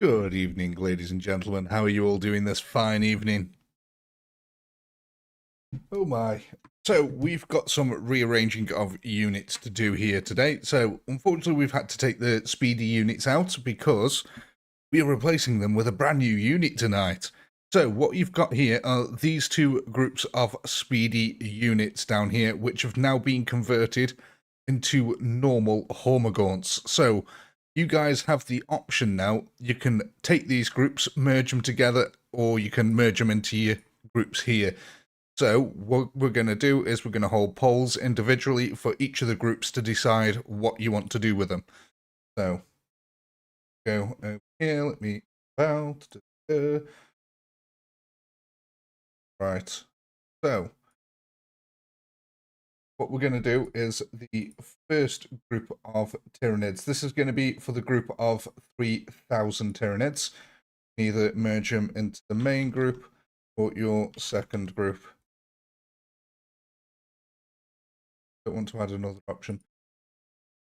Good evening, ladies and gentlemen. How are you all doing this fine evening? Oh my. So, we've got some rearranging of units to do here today. So, unfortunately, we've had to take the speedy units out because we are replacing them with a brand new unit tonight. So, what you've got here are these two groups of speedy units down here, which have now been converted into normal Hormagaunts. So, you guys have the option now. You can take these groups, merge them together, or you can merge them into your groups here. So what we're going to do is we're going to hold polls individually for each of the groups to decide what you want to do with them. So go over here, let me out. Right. So what we're going to do is the first group of Tyranids. This is going to be for the group of 3,000 Tyranids. Either merge them into the main group or your second group. Don't want to add another option.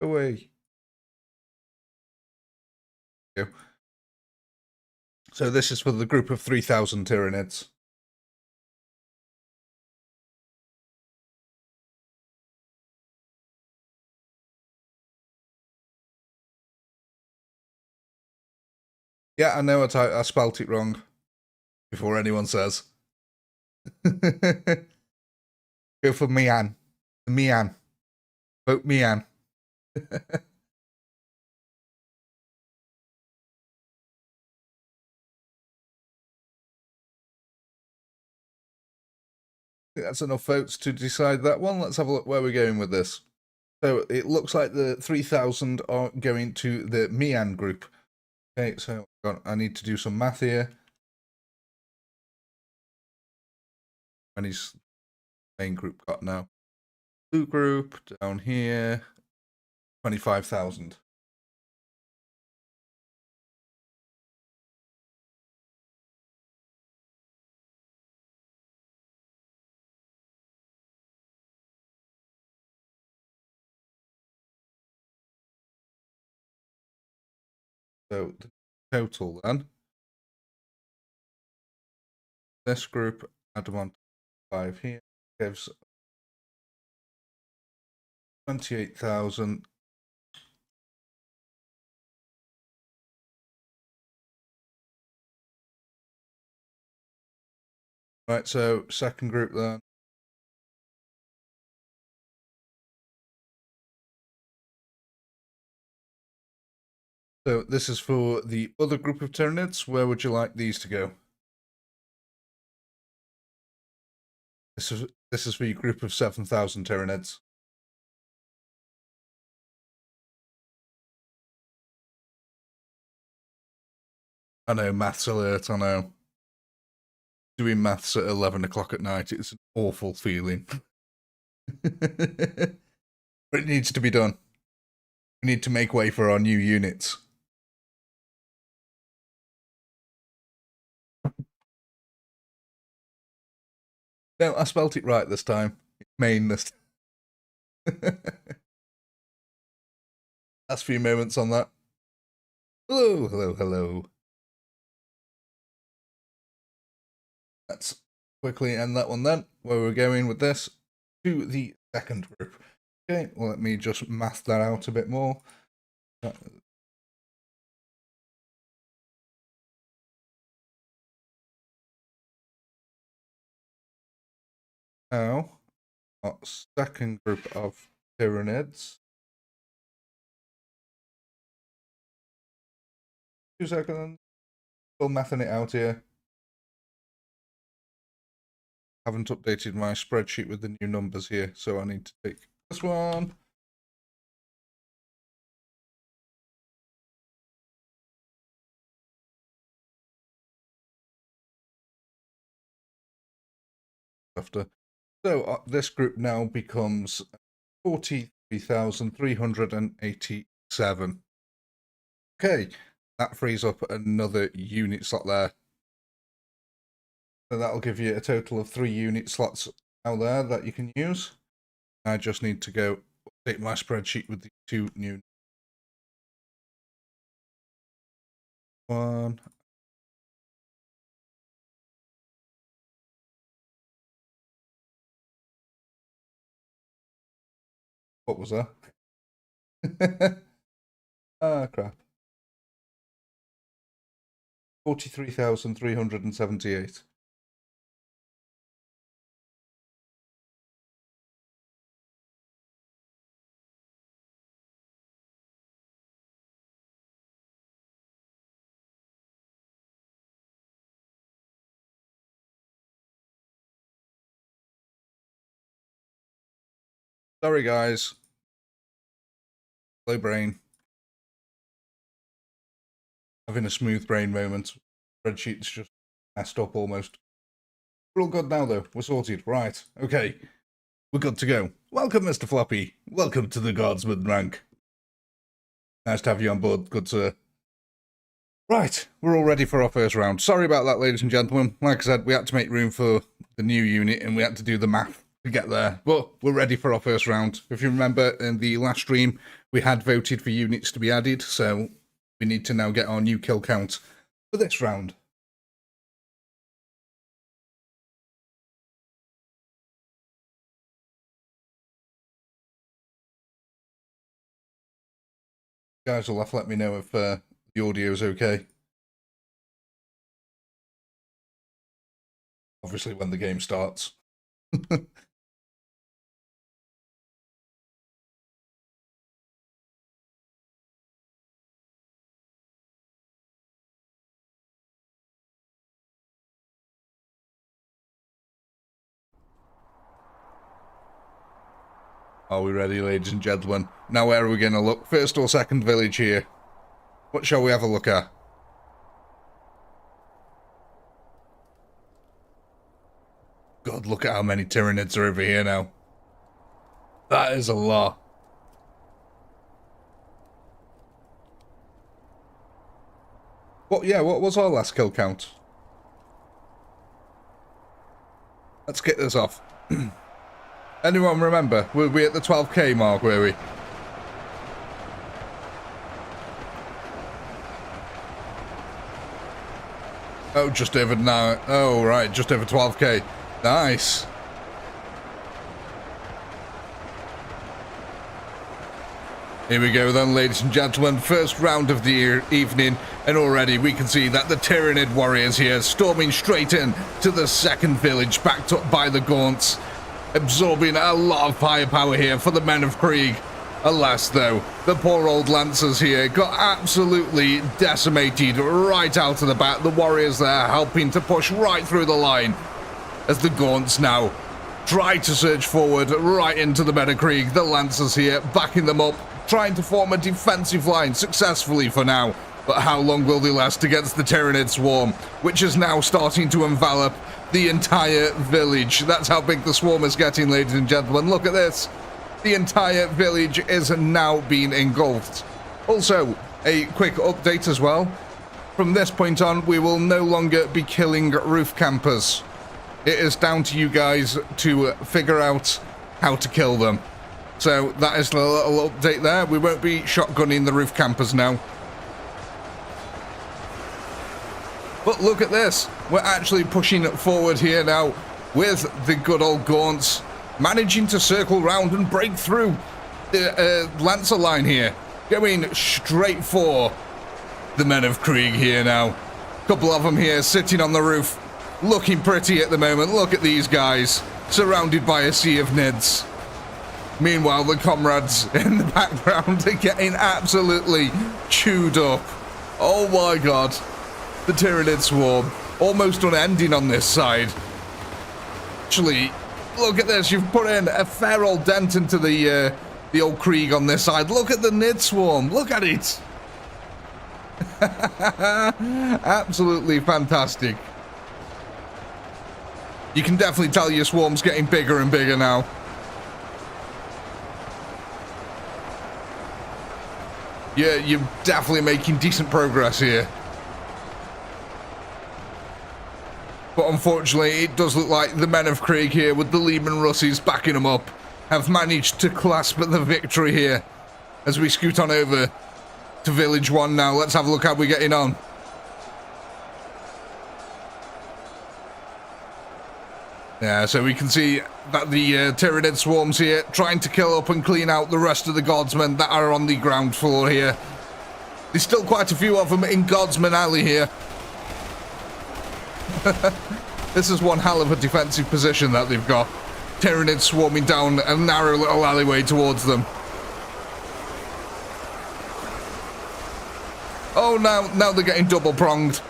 Go away. Go. So this is for the group of 3,000 Tyranids. Yeah, I know I spelt it wrong before anyone says. Go for Mian. Mian. Vote Mian. That's enough votes to decide that one. Let's have a look where we're going with this. So it looks like the 3,000 are going to the Mian group. Okay, so I need to do some math here. And his main group got now. Blue group down here, 25,000. So the total then, this group, add them on 5 here, gives 28,000. Right, so second group then. So this is for the other group of Tyranids. Where would you like these to go? This is for your group of 7,000 Tyranids. I know, maths alert, I know. Doing maths at 11 o'clock at night, it's an awful feeling. But it needs to be done. We need to make way for our new units. No, I spelt it right this time. Main this. Last few moments on that. Hello, hello, hello. Let's quickly end that one then, where we're going with this to the second group. Okay, well, let me just math that out a bit more. Now, our second group of Tyranids. 2 seconds. Still mathing it out here. Haven't updated my spreadsheet with the new numbers here, so I need to take this one. After. So this group now becomes 43,387. Okay, that frees up another unit slot there. So that'll give you a total of 3 unit slots out there that you can use. I just need to go update my spreadsheet with the 2 new one. What was that? Ah, crap. 43,378. Sorry, guys. Slow brain. Having a smooth brain moment. Spreadsheet's just messed up almost. We're all good now, though. We're sorted. Right. Okay. We're good to go. Welcome, Mr. Floppy. Welcome to the Guardsman rank. Nice to have you on board, good sir. Right. We're all ready for our first round. Sorry about that, ladies and gentlemen. Like I said, we had to make room for the new unit, and we had to do the math to get there, but we're ready for our first round. If you remember, in the last stream, we had voted for units to be added, so we need to now get our new kill count for this round. Guys will have to let me know if the audio's okay. Obviously, when the game starts. Are we ready, ladies and gentlemen? Now where are we going to look? First or second village here? What shall we have a look at? God, look at how many Tyranids are over here now. That is a lot. What was our last kill count? Let's get this off. Anyone remember? Were we at the 12k mark, were we? Oh, just over now. Oh, right, just over 12k. Nice. Here we go then, ladies and gentlemen. First round of the evening, and already we can see that the Tyranid warriors here storming straight in to the second village, backed up by the Gaunts, absorbing a lot of firepower here for the men of Krieg. Alas, though, the poor old Lancers here got absolutely decimated right out of the bat. The warriors there helping to push right through the line as the Gaunts now try to surge forward right into the men of Krieg. The Lancers here backing them up, trying to form a defensive line successfully for now. But how long will they last against the Tyranid swarm, which is now starting to envelop the entire village? That's how big the swarm is getting, ladies and gentlemen. Look at this. The entire village is now being engulfed. Also, a quick update as well. From this point on, we will no longer be killing roof campers. It is down to you guys to figure out how to kill them. So that is a little update there. We won't be shotgunning the roof campers now. But look at this. We're actually pushing forward here now with the good old Gaunts, managing to circle round and break through the Lancer line here, going straight for the men of Krieg here now. Couple of them here sitting on the roof, looking pretty at the moment. Look at these guys, surrounded by a sea of Nids. Meanwhile, the comrades in the background are getting absolutely chewed up. Oh my god. The Tyranid swarm almost unending on this side. Actually, look at this. You've put in a fair old dent into the old Krieg on this side. Look at the Nid swarm. Look at it. Absolutely fantastic. You can definitely tell your swarm's getting bigger and bigger now. Yeah, you're definitely making decent progress here. But unfortunately, it does look like the men of Krieg here, with the Lehman Russies backing them up, have managed to clasp the victory here as we scoot on over to Village 1 now. Let's have a look how we're getting on. Yeah, so we can see that the Tyranid swarms here, trying to kill up and clean out the rest of the Guardsmen that are on the ground floor here. There's still quite a few of them in Guardsman Alley here. This is one hell of a defensive position that they've got. Tyranids swarming down a narrow little alleyway towards them. Oh, now they're getting double-pronged.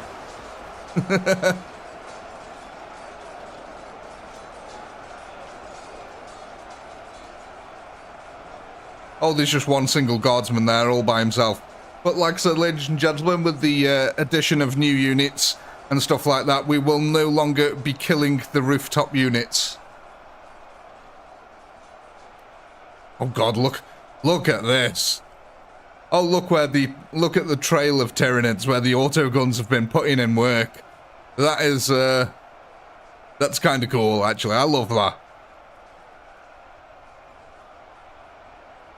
Oh, there's just one single guardsman there, all by himself. But like I said, ladies and gentlemen, with the addition of new units and stuff like that, we will no longer be killing the rooftop units. Oh God, look at this. Oh, look at the trail of Tyranids where the autoguns have been putting in work. That is, that's kind of cool, actually. I love that.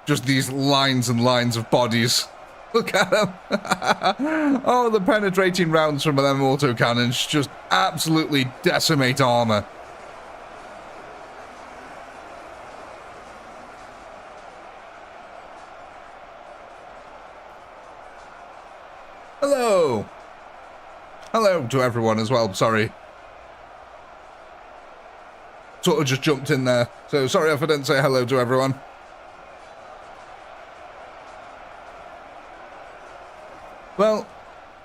Just these lines and lines of bodies. Look at them. Oh, the penetrating rounds from them autocannons just absolutely decimate armor. Hello. Hello to everyone as well, sorry. Sort of just jumped in there. So sorry if I didn't say hello to everyone. Well,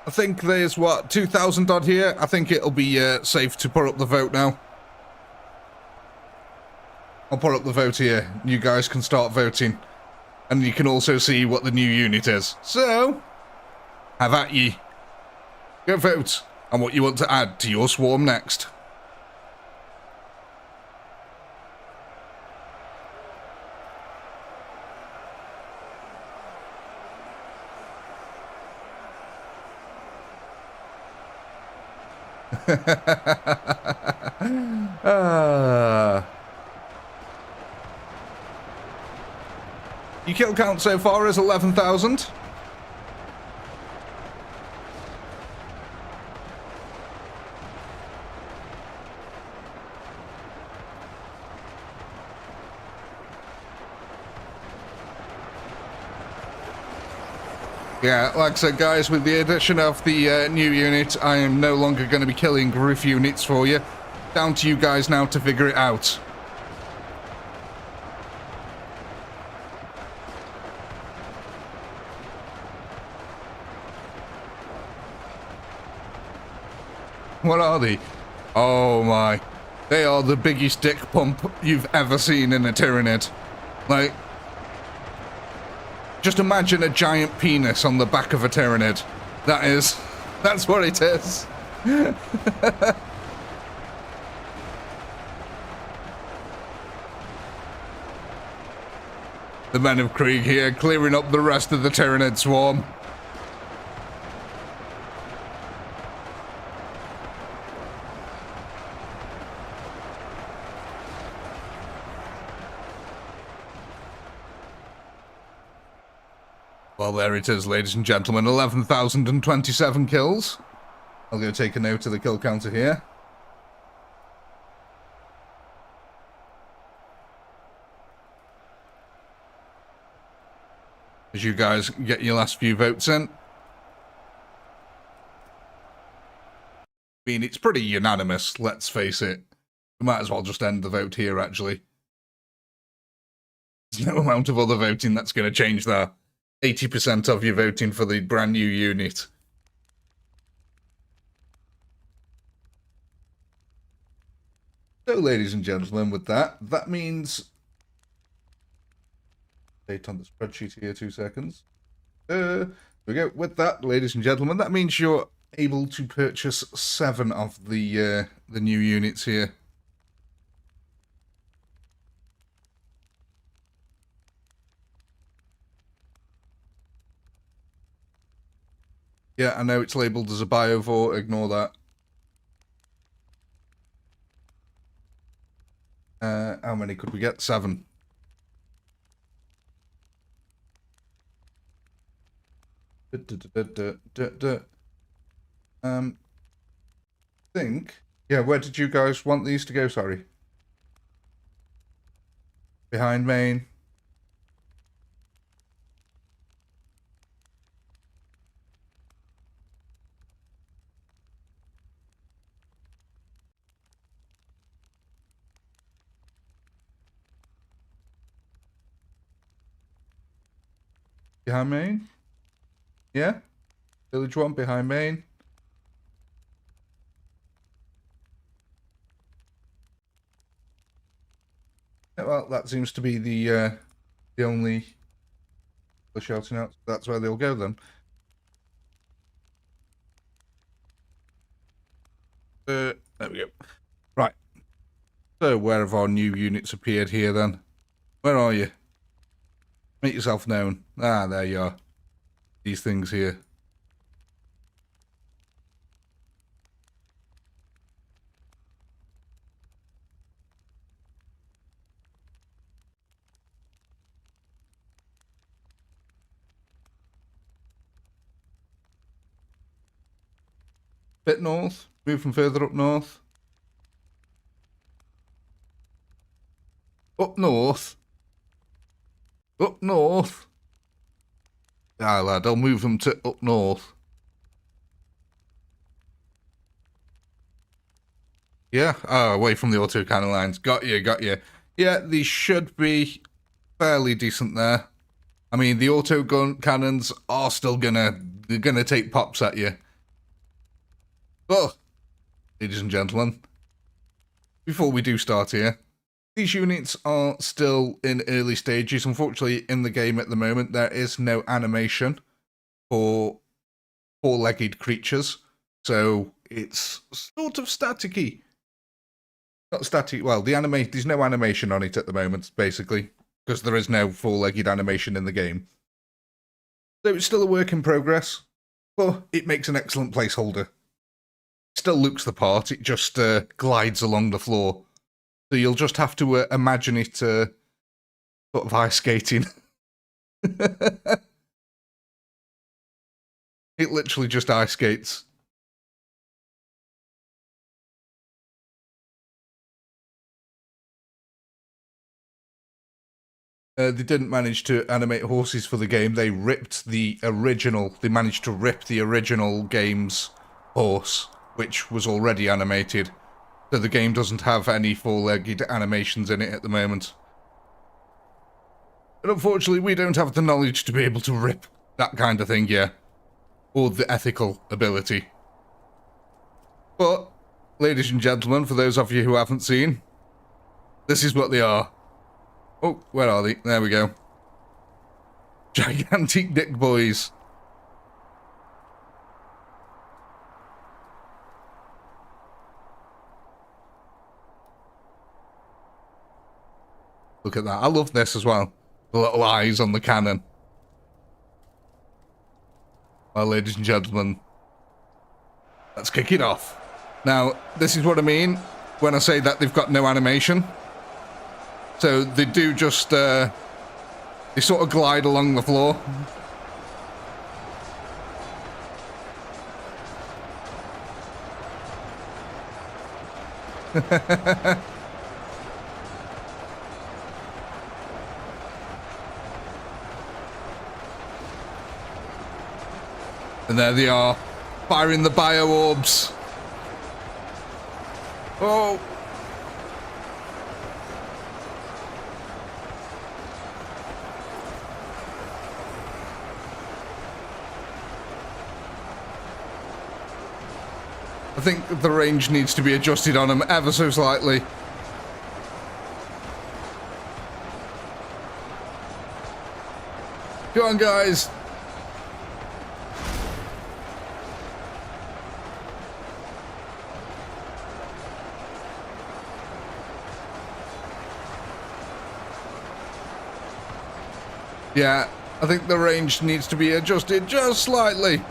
I think there's, what, 2,000 odd here? I think it'll be safe to put up the vote now. I'll put up the vote here. You guys can start voting. And you can also see what the new unit is. So, have at ye. Go vote on what you want to add to your swarm next. Your kill count so far is 11,000. Yeah, like I said, guys, with the addition of the new unit, I am no longer going to be killing roof units for you. Down to you guys now to figure it out. What are they? Oh my. They are the biggest dick pump you've ever seen in a Tyranid. Like, just imagine a giant penis on the back of a Tyranid. That's what it is. The men of Krieg here, clearing up the rest of the Tyranid swarm. Well, there it is, ladies and gentlemen, 11,027 kills. I'll go take a note of the kill counter here. As you guys get your last few votes in. I mean, it's pretty unanimous, let's face it. We might as well just end the vote here, actually. There's no amount of other voting that's going to change that. 80% of you voting for the brand new unit. So, ladies and gentlemen, with that means... Date on the spreadsheet here, 2 seconds. There we go. With that, ladies and gentlemen, that means you're able to purchase 7 of the new units here. Yeah, I know it's labelled as a biovore, ignore that. How many could we get? 7. Think. Yeah, where did you guys want these to go? Sorry. Behind main. Behind main. Yeah. Village 1 behind main. Yeah, well, that seems to be the only shouting out. That's where they'll go then. There we go. Right. So where have our new units appeared here then? Where are you? Make yourself known. Ah, there you are. These things here. Bit north. Move from further up north. Up north. Up north. Ah, lad, I'll move them to up north. Yeah, oh, away from the autocannon lines. Got you, got you. Yeah, these should be fairly decent there. I mean, the auto gun cannons are still they're gonna take pops at you. But, ladies and gentlemen, before we do start here, these units are still in early stages. Unfortunately, in the game at the moment, there is no animation for four-legged creatures, so it's sort of staticky. Not static. Well, there's no animation on it at the moment, basically, because there is no four-legged animation in the game. So it's still a work in progress, but it makes an excellent placeholder. Still looks the part. It just glides along the floor. So you'll just have to imagine it sort of ice skating. It literally just ice skates. They didn't manage to animate horses for the game. They ripped the original. They managed to rip the original game's horse, which was already animated. So the game doesn't have any four-legged animations in it at the moment. And unfortunately, we don't have the knowledge to be able to rip that kind of thing, yeah. Or the ethical ability. But, ladies and gentlemen, for those of you who haven't seen, this is what they are. Oh, where are they? There we go. Gigantic dick boys. Look at that. I love this as well. The little eyes on the cannon. Well, ladies and gentlemen, let's kick it off. Now, this is what I mean when I say that they've got no animation. So they do just, they sort of glide along the floor. And there they are, firing the bio orbs. Oh! I think the range needs to be adjusted on them ever so slightly. Go on, guys. Yeah, I think the range needs to be adjusted just slightly.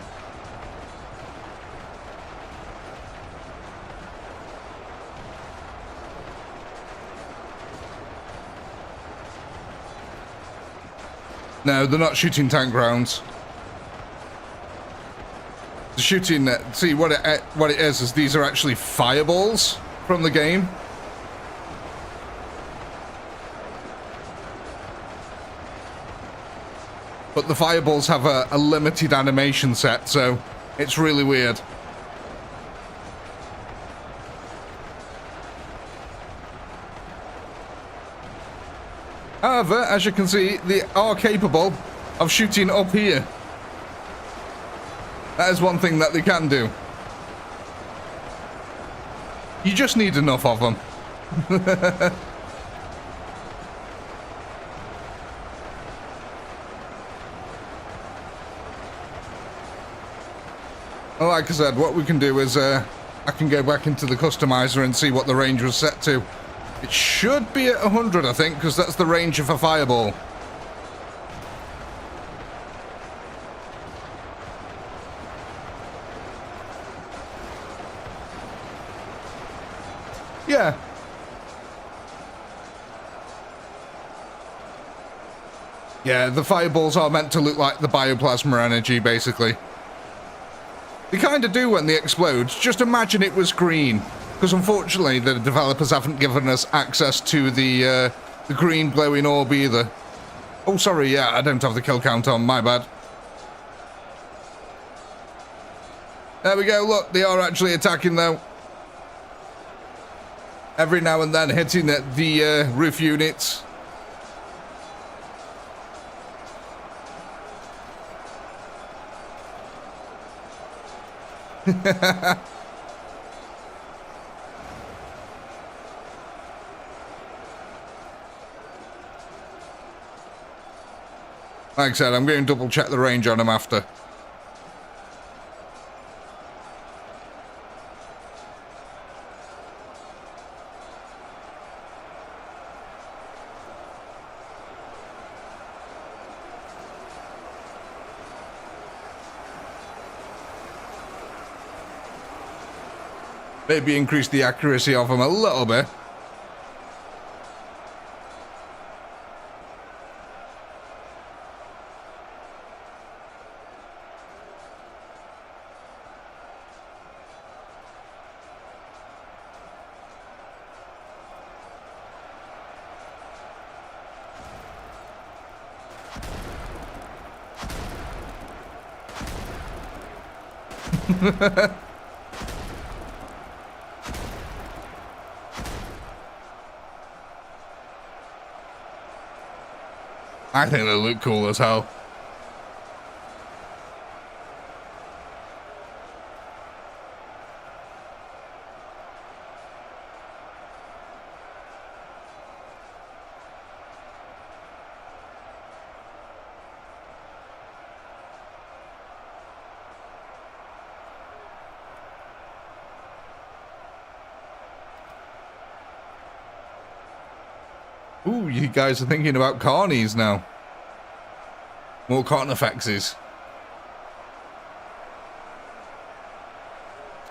No, they're not shooting tank rounds. They're shooting. See what it is these are actually fireballs from the game. but the fireballs have a limited animation set, so it's really weird. However, as you can see, they are capable of shooting up here. That is one thing that they can do. You just need enough of them. Well, like I said, what we can do is I can go back into the customizer and see what the range was set to. It should be at 100, I think, because that's the range of a fireball. Yeah. Yeah, the fireballs are meant to look like the bioplasma energy, basically. They kind of do when they explode. Just imagine it was green. Because unfortunately, the developers haven't given us access to the green glowing orb either. Oh, sorry, yeah, I don't have the kill count on, my bad. There we go, look, they are actually attacking though. Every now and then hitting at the roof units. Like I said, I'm going to double check the range on them after. Maybe increase the accuracy of them a little bit. I think they look cool as hell. Ooh, you guys are thinking about carnies now. More Carnifexes.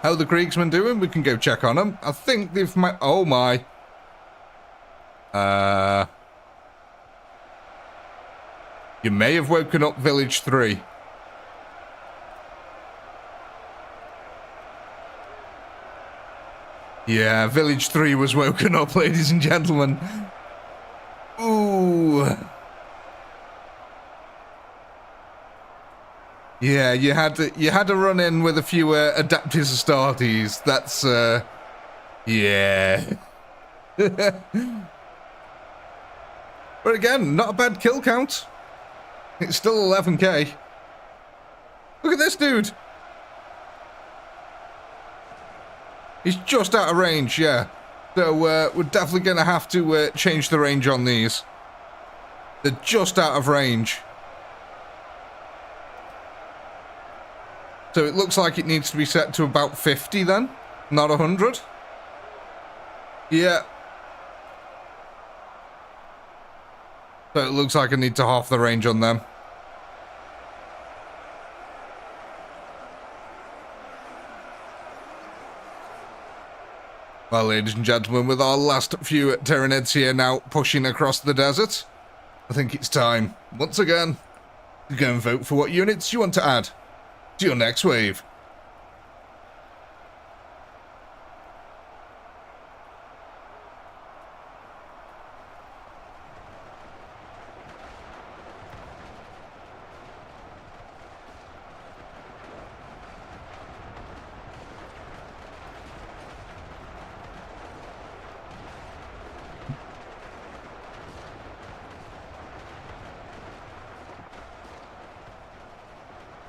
How are the Kriegsmen doing? We can go check on them. I think they've... Oh my. You may have woken up Village 3. Yeah, Village 3 was woken up, ladies and gentlemen. Ooh. Yeah, you had to run in with a few Adapters Astartes. That's yeah. But again, not a bad kill count. It's still 11k. Look at this dude. He's just out of range, yeah. So we're definitely going to have to change the range on these. They're just out of range. So it looks like it needs to be set to about 50 then, not 100. Yeah. So it looks like I need to half the range on them. Well, ladies and gentlemen, with our last few Tyranids here now pushing across the desert, I think it's time, once again, to go and vote for what units you want to add to your next wave.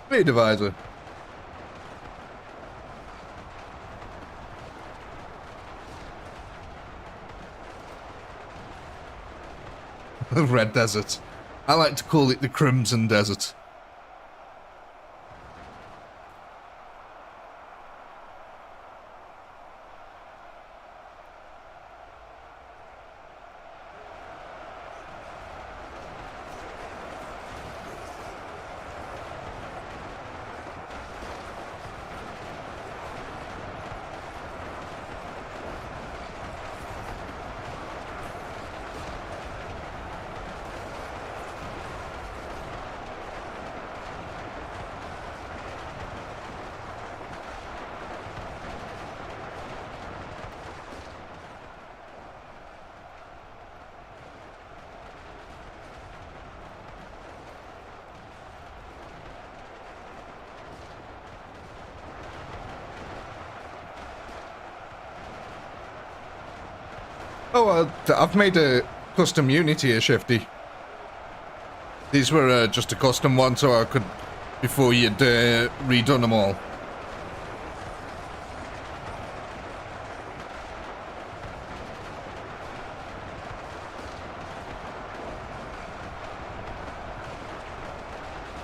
Speed divisor. The Red Desert. I like to call it the Crimson Desert. Oh, I've made a custom unit here, Shifty. These were just a custom one, so I could, before you'd redone them all.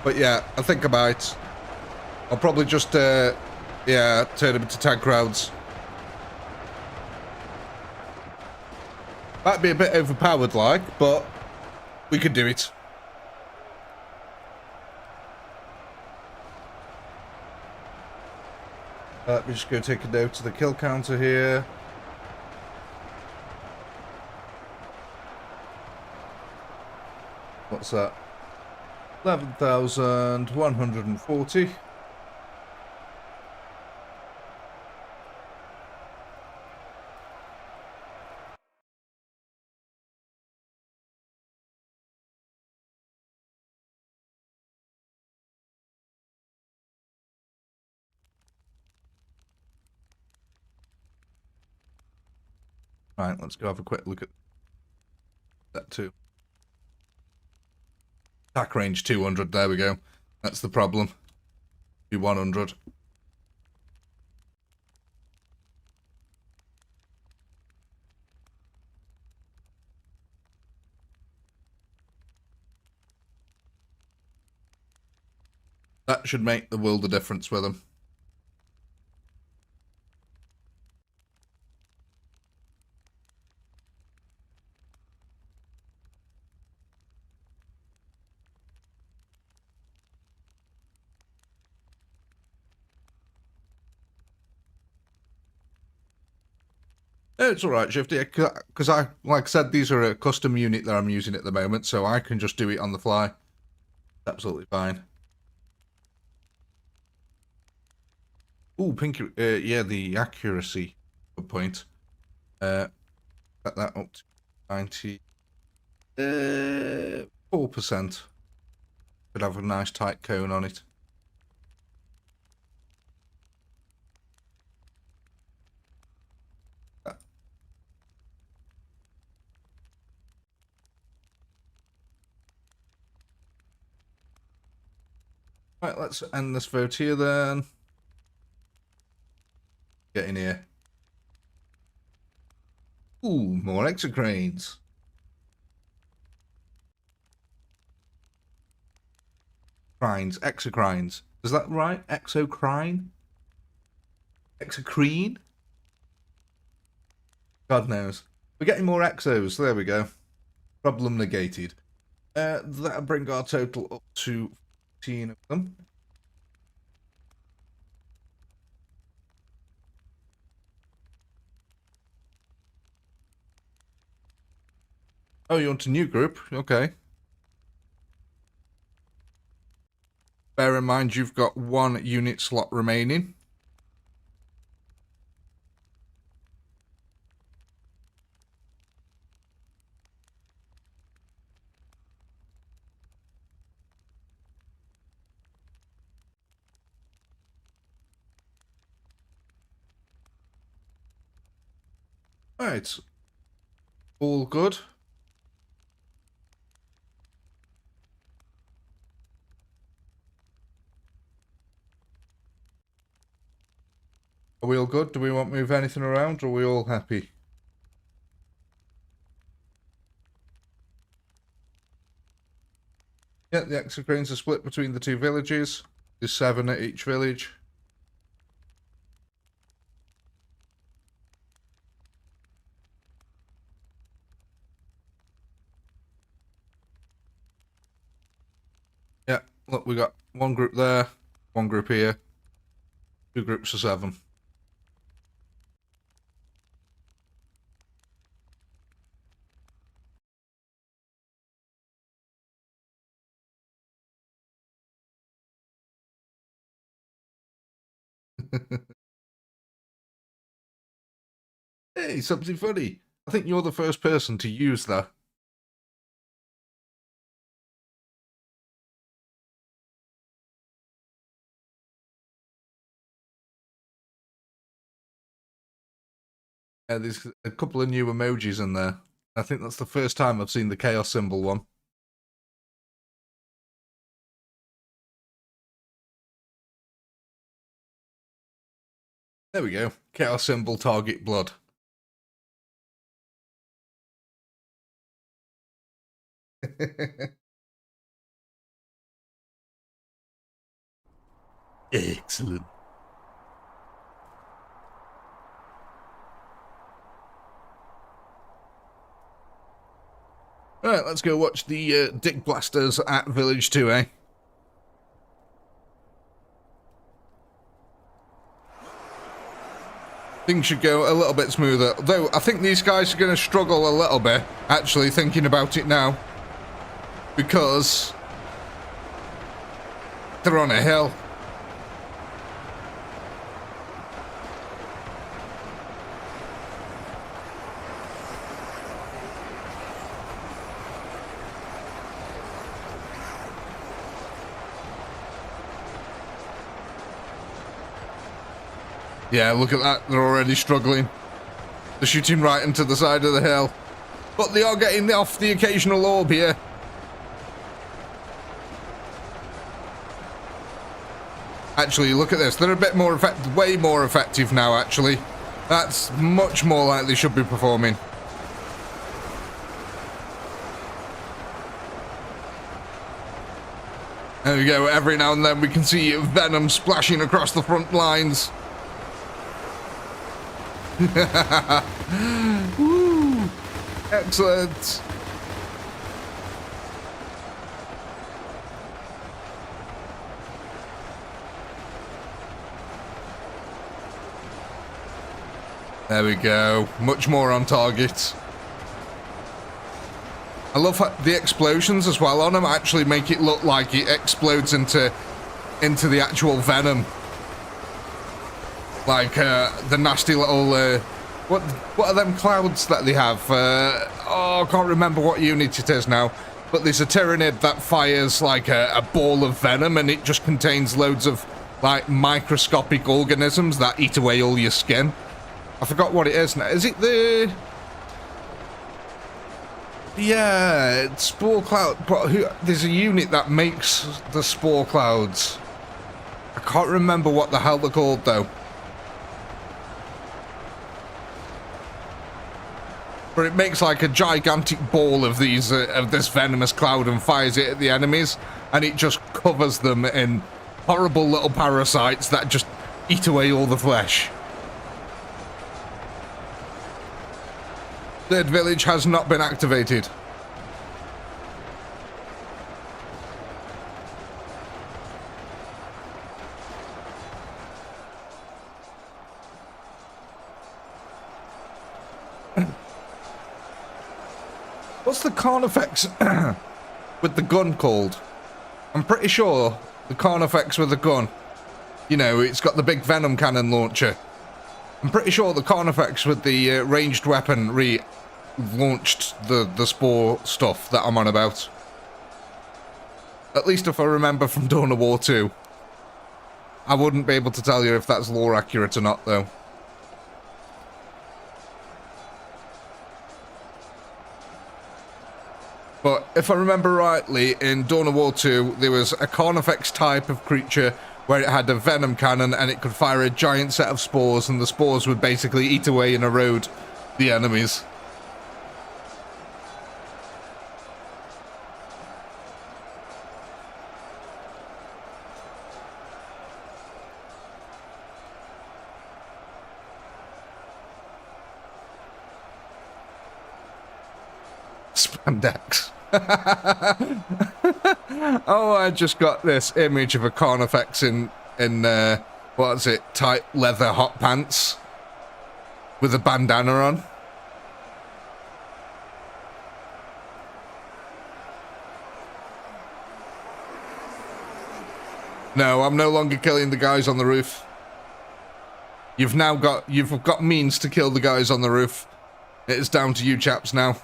But yeah, I think I might. I'll probably just, yeah, turn them into tank crowds. Might be a bit overpowered, like, but we could do it. Let me just go take a note of the kill counter here. What's that? 11,140. Right, let's go have a quick look at that too. Attack range 200, there we go. That's the problem. Do 100. That should make the world of difference with them. It's alright, Shifty, because like I said, these are a custom unit that I'm using at the moment, so I can just do it on the fly. Absolutely fine. Ooh, pink, yeah, the accuracy, good point. Set that up to 94%. Could have a nice tight cone on it. Right, let's end this vote here then. Get in here. Ooh, more exocrines. Crines, exocrines. Is that right? Exocrine? Exocrine? God knows. We're getting more exos. There we go. Problem negated. That'll bring our total up to 14 of them. Oh, you want a new group? Okay. Bear in mind you've got 1 unit slot remaining. Right. All good. Are we all good? Do we want to move anything around, or are we all happy? Yeah, the exocranes are split between the two villages. There's 7 at each village. Yeah, look, we got one group there, one group here, 2 groups of 7. Hey, something funny. I think you're the first person to use that. Yeah, there's a couple of new emojis in there. I think that's the first time I've seen the chaos symbol one. There we go. Chaos symbol, target blood. Excellent. Alright, let's go watch the Dick Blasters at Village 2, eh? Things should go a little bit smoother. Though, I think these guys are going to struggle a little bit, actually, thinking about it now. Because they're on a hill. Yeah, look at that. They're already struggling. They're shooting right into the side of the hill. But they are getting off the occasional orb here. Actually, look at this. They're a bit more effective, way more effective now, actually. That's much more like they should be performing. There we go. Every now and then we can see venom splashing across the front lines. Woo! Excellent. There we go. Much more on target. I love how the explosions as well on them actually make it look like it explodes into the actual venom. Like the nasty little what are them clouds that they have? Oh, I can't remember what unit it is now. But there's a Tyrannid that fires like a ball of venom, and it just contains loads of like microscopic organisms that eat away all your skin. I forgot what it is now. Is it the? Yeah, it's spore cloud. But there's a unit that makes the spore clouds. I can't remember what the hell they're called though. But it makes like a gigantic ball of these of this venomous cloud and fires it at the enemies, and it just covers them in horrible little parasites that just eat away all the flesh. Third village has not been activated. What's the Carnifex with the gun called? I'm pretty sure the Carnifex with the gun. You know, it's got the big venom cannon launcher. I'm pretty sure the Carnifex with the ranged weaponry launched the spore stuff that I'm on about. At least if I remember from Dawn of War 2. I wouldn't be able to tell you if that's lore accurate or not, though. But if I remember rightly, in Dawn of War 2, there was a Carnifex type of creature where it had a venom cannon and it could fire a giant set of spores, and the spores would basically eat away and erode the enemies. Spandex. Oh, I just got this image of a Carnifex in what's it, tight leather hot pants with a bandana on. No, I'm no longer killing the guys on the roof. You've got means to kill the guys on the roof. It is down to you chaps now.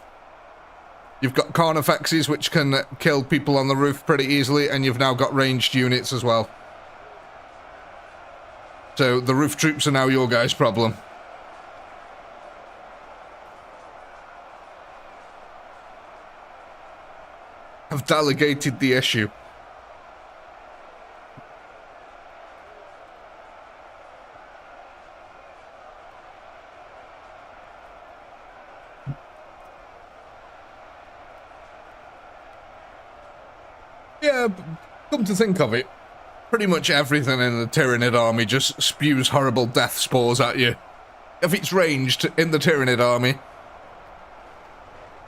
You've got Carnifexes, which can kill people on the roof pretty easily, and you've now got ranged units as well. So the roof troops are now your guys' problem. I've delegated the issue. Yeah, come to think of it, pretty much everything in the Tyrannid army just spews horrible death spores at you. If it's ranged in the Tyrannid army,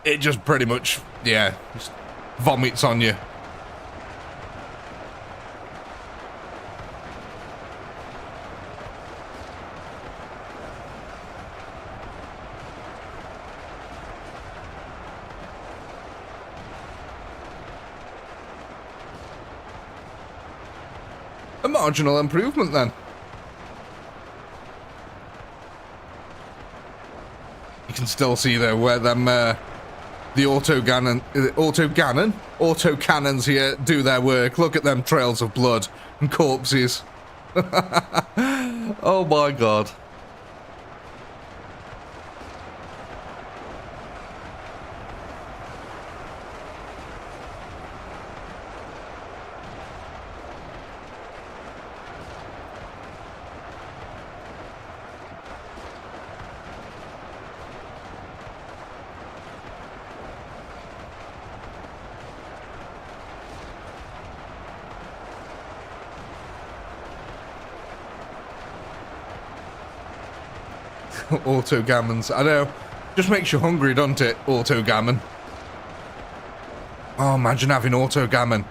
it just pretty much, yeah, just vomits on you. A marginal improvement, then. You can still see there where them the auto cannons here do their work. Look at them trails of blood and corpses. Oh my god. Auto gammons. I know. Just makes you hungry, doesn't it? Auto gammon. Oh, imagine having auto gammon.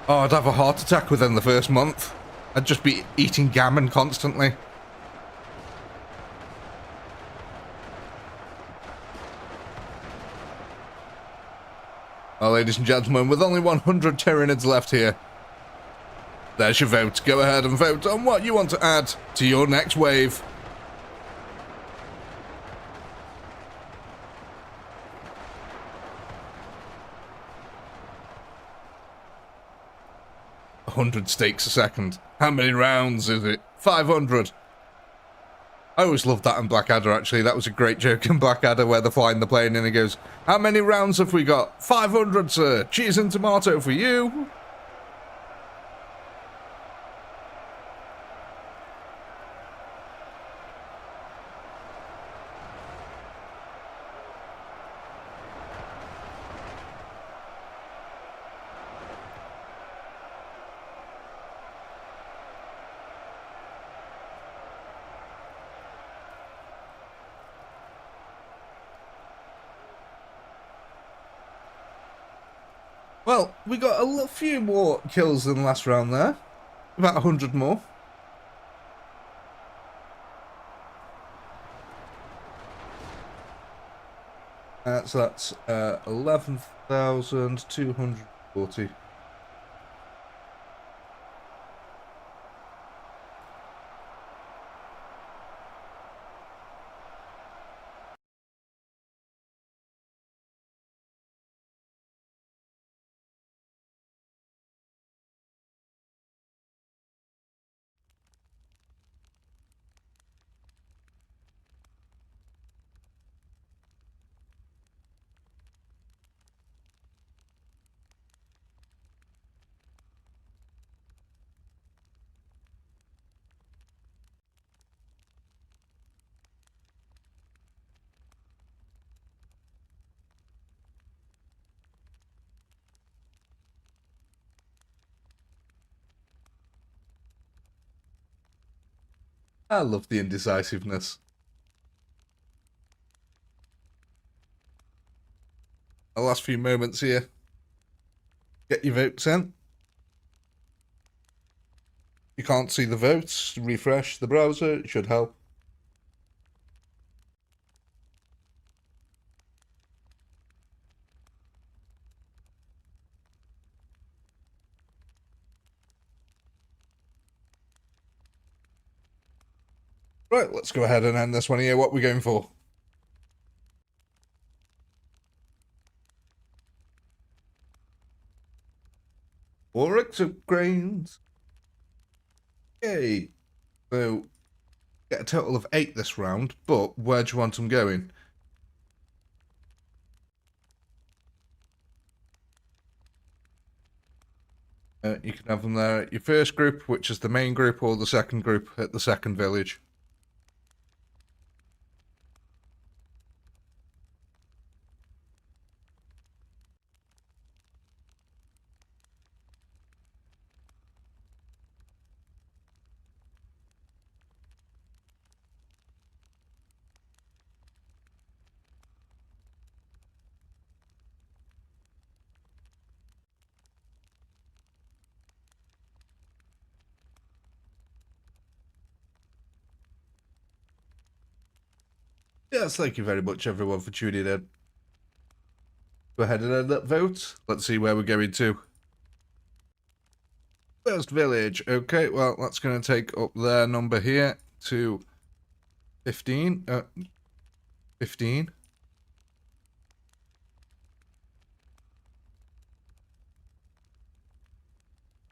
Oh, I'd have a heart attack within the first month. I'd just be eating gammon constantly. Well, ladies and gentlemen, with only 100 Tyranids left here, there's your vote. Go ahead and vote on what you want to add to your next wave. $100 stakes a second. How many rounds is it? 500. I always loved that in Blackadder, actually. That was a great joke in Blackadder where they're flying the plane and he goes, how many rounds have we got? 500, sir. Cheese and tomato for you. Well, we got a few more kills than last round there. About 100 more. So that's 11,240. I love the indecisiveness. The last few moments here. Get your votes in. You can't see the votes. Refresh the browser. It should help. Right, let's go ahead and end this one here. What are we going for? Four exograins. Yay. So, get a total of 8 this round, but where do you want them going? You can have them there at your first group, which is the main group, or the second group at the second village. Yes, thank you very much, everyone, for tuning in. Go ahead and end that vote. Let's see where we're going to. First village. Okay, well, that's going to take up their number here to 15. 15.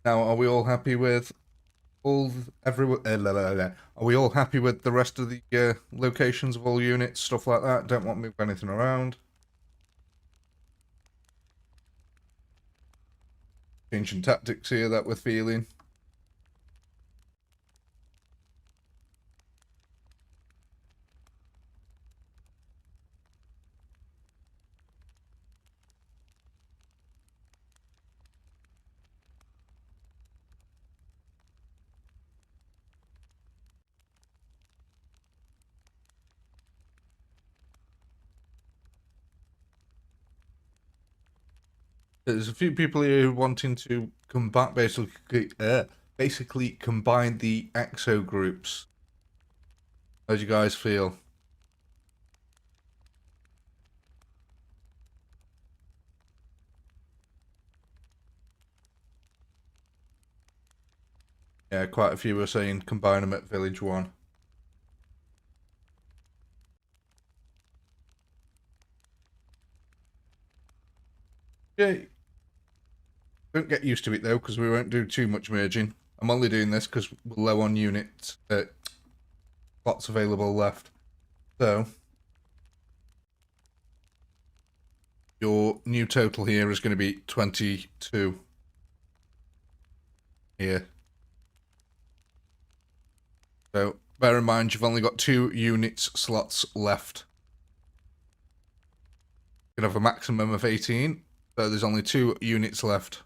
Now, are we all happy with everyone? Are we all happy with the rest of the locations of all units, stuff like that? Don't want to move anything around. Changing tactics here that we're feeling. There's a few people here wanting to come back, basically combine the exo groups. How do you guys feel? Yeah, quite a few are saying combine them at Village 1. Okay. Don't get used to it though, because we won't do too much merging. I'm only doing this because we're low on units, slots available left. So, your new total here is going to be 22. Here. So, bear in mind, you've only got 2 units slots left. You can have a maximum of 18, so there's only 2 units left.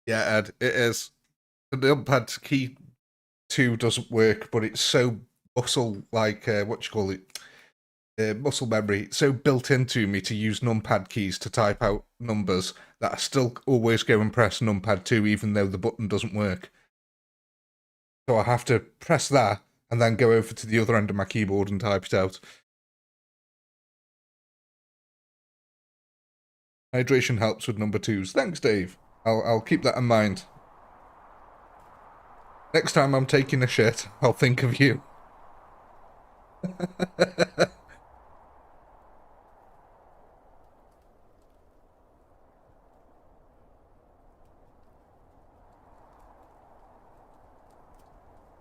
Yeah, Ed, it is. The numpad key 2 doesn't work, but it's so muscle, like, what you call it? Muscle memory. It's so built into me to use numpad keys to type out numbers that I still always go and press numpad 2 even though the button doesn't work. So I have to press that and then go over to the other end of my keyboard and type it out. Hydration helps with number 2s. Thanks, Dave. I'll keep that in mind. Next time I'm taking a shit, I'll think of you.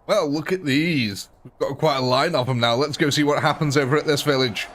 Well, look at these. We've got quite a line of them now. Let's go see what happens over at this village.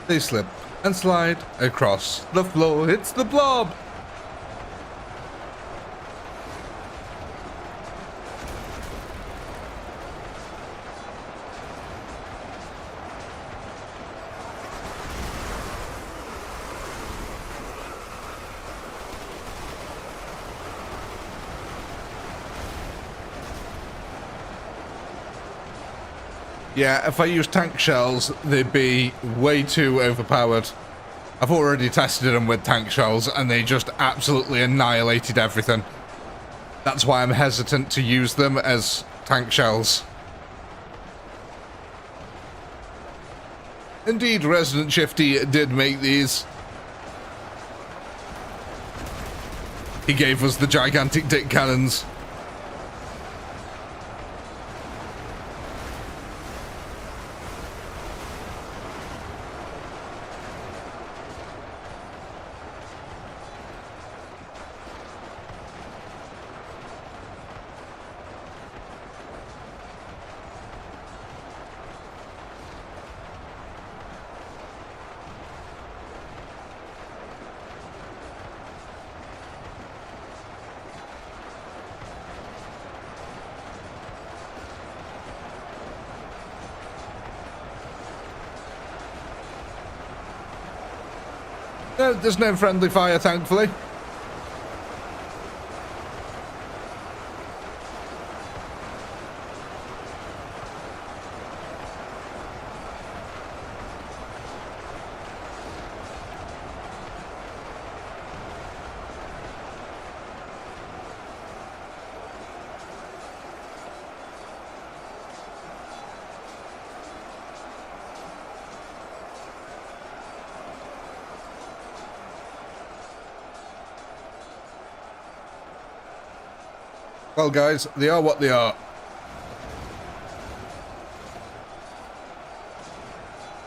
They slip and slide across the floor. It's the blob. Yeah, if I use tank shells, they'd be way too overpowered. I've already tested them with tank shells, and they just absolutely annihilated everything. That's why I'm hesitant to use them as tank shells. Indeed, Resident Shifty did make these. He gave us the gigantic dick cannons. No, there's no friendly fire, thankfully. Well, guys, they are what they are.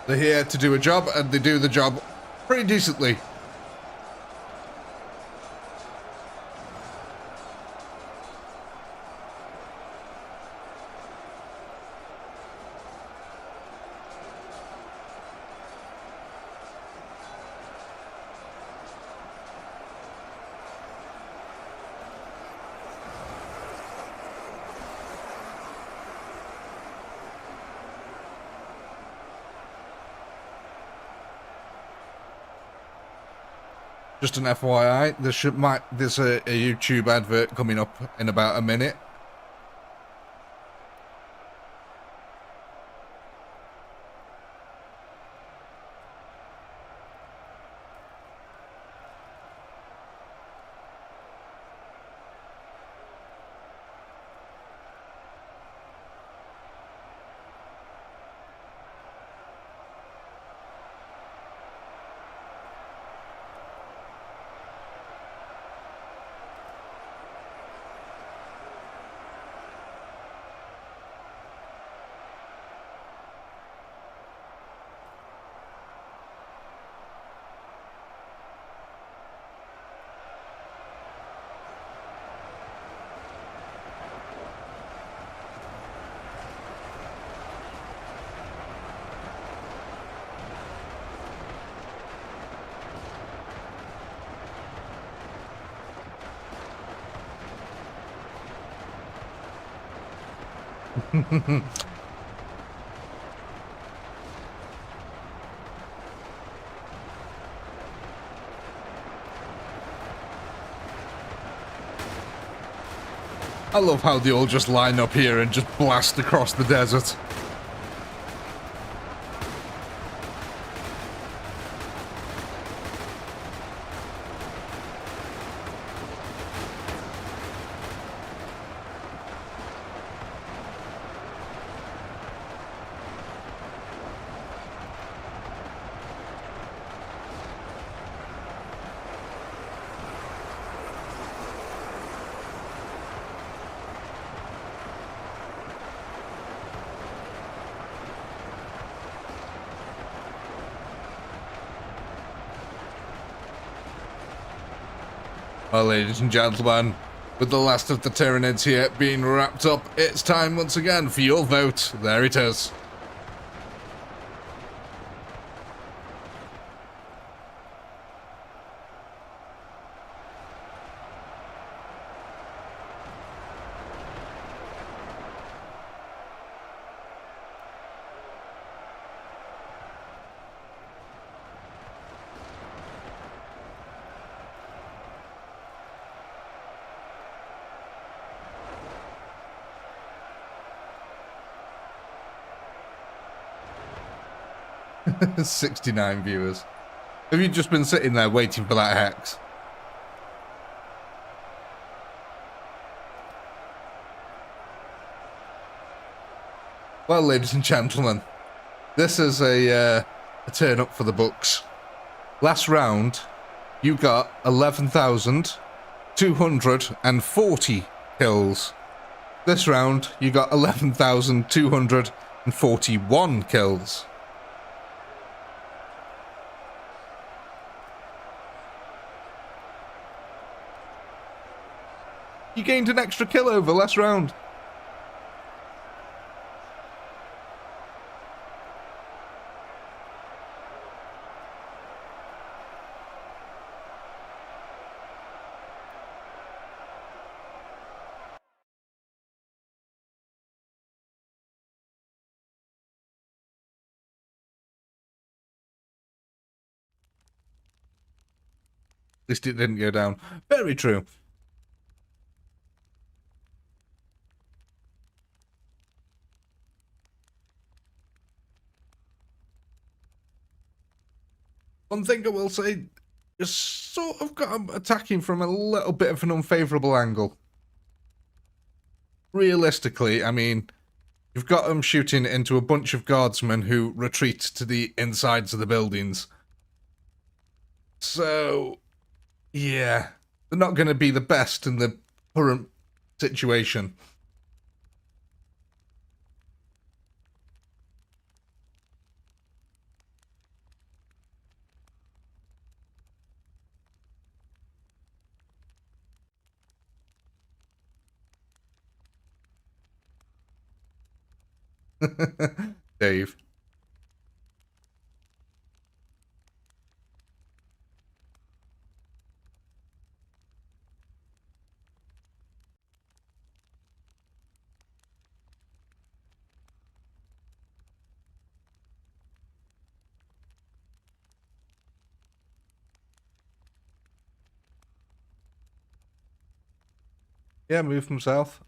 They're here to do a job, and they do the job pretty decently. Just an FYI, there's a YouTube advert coming up in about a minute. I love how they all just line up here and just blast across the desert. Well, ladies and gentlemen, with the last of the Tyranids here being wrapped up, it's time once again for your vote. There it is. $69 viewers. Have you just been sitting there waiting for that hex? Well, ladies and gentlemen, this is a turn up for the books. Last round, you got 11,240 kills. This round, you got 11,241 kills. You gained an extra kill over last round. At least it didn't go down. Very true. One thing I will say, you sort of got him attacking from a little bit of an unfavourable angle. Realistically, I mean, you've got them shooting into a bunch of guardsmen who retreat to the insides of the buildings. So, yeah, they're not going to be the best in the current situation. Dave. Yeah, move from south.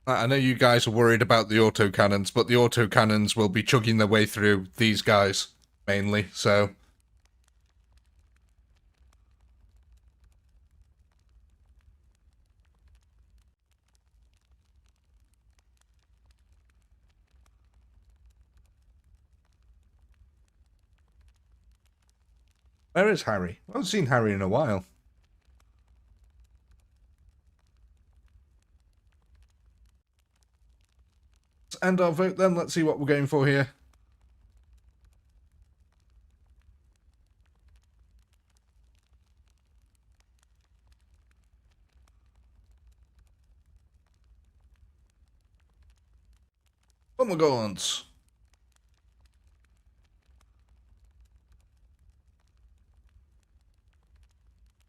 I know you guys are worried about the autocannons, but the autocannons will be chugging their way through these guys, mainly, so... Where is Harry? I haven't seen Harry in a while. Let's end our vote then. Let's see what we're going for here. Oh my god.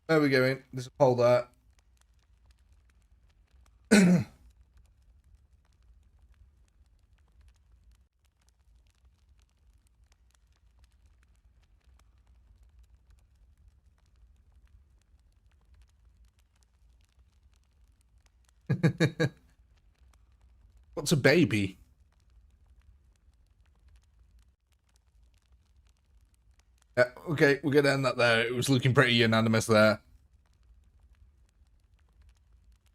There we go. There's a poll there. What's a baby? Yeah, okay, we're gonna end that there. It was looking pretty unanimous there.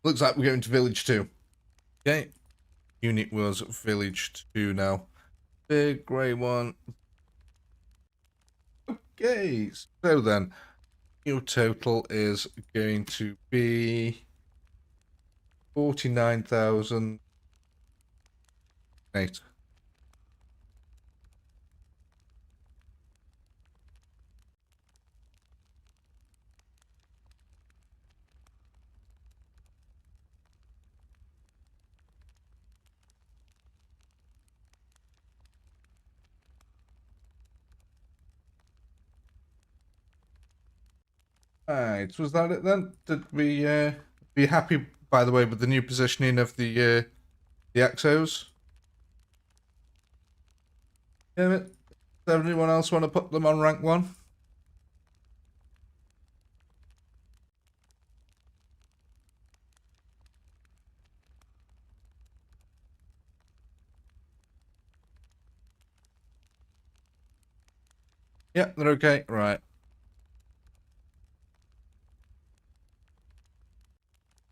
Looks like we're going to village 2. Okay. Unit was village 2 now. Big grey one. Okay, so then your total is going to be 49,008. Right, was that it then? Did we be happy, by the way, with the new positioning of the Exos? Yeah, does everyone else want to put them on rank 1? Yeah, they're okay. Right.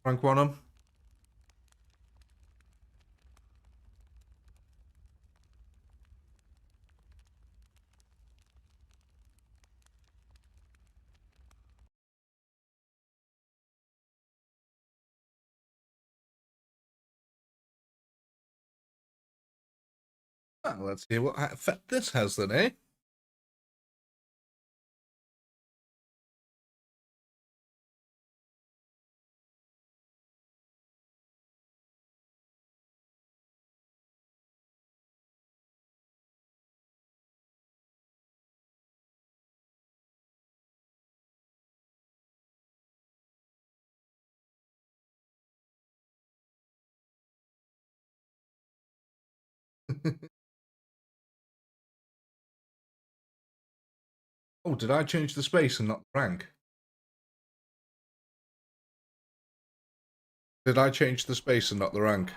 Rank 1 them. Well, let's see what effect this has then, eh? Oh, did I change the space and not the rank? Did I change the space and not the rank?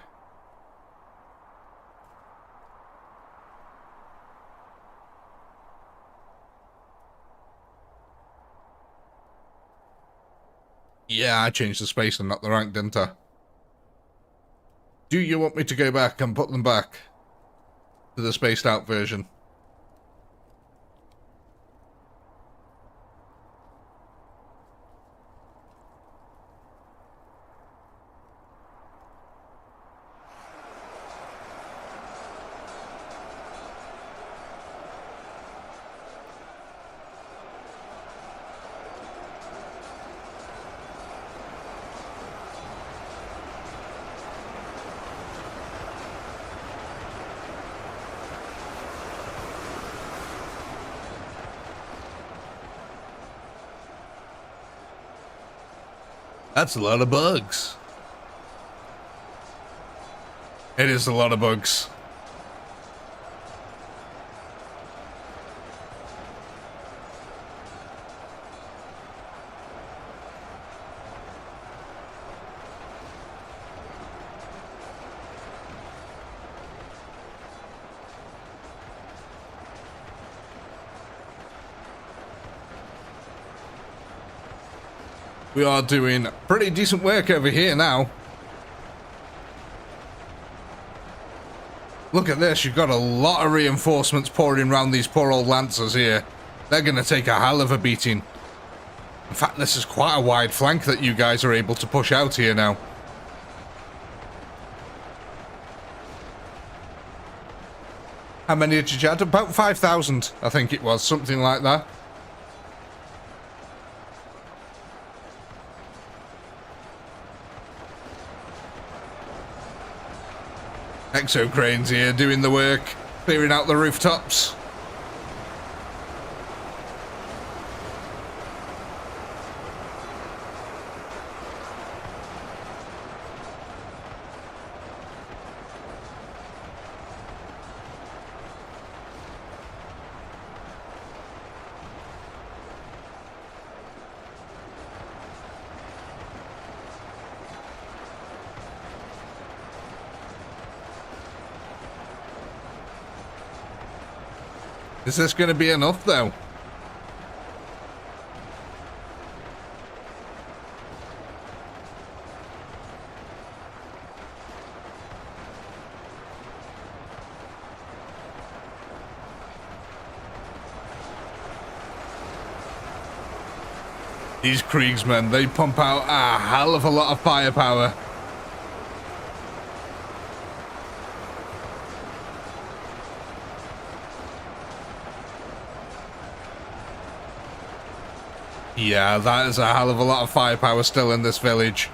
Yeah, I changed the space and not the rank, didn't I? Do you want me to go back and put them back to the spaced out version? That's a lot of bugs. It is a lot of bugs. We are doing pretty decent work over here now. Look at this, you've got a lot of reinforcements pouring around these poor old lancers here. They're going to take a hell of a beating. In fact, this is quite a wide flank that you guys are able to push out here now. How many did you add? About 5,000, I think it was, something like that. Exo cranes here doing the work, clearing out the rooftops. Is this going to be enough, though? These Kriegsmen, they pump out a hell of a lot of firepower. Yeah, that is a hell of a lot of firepower still in this village.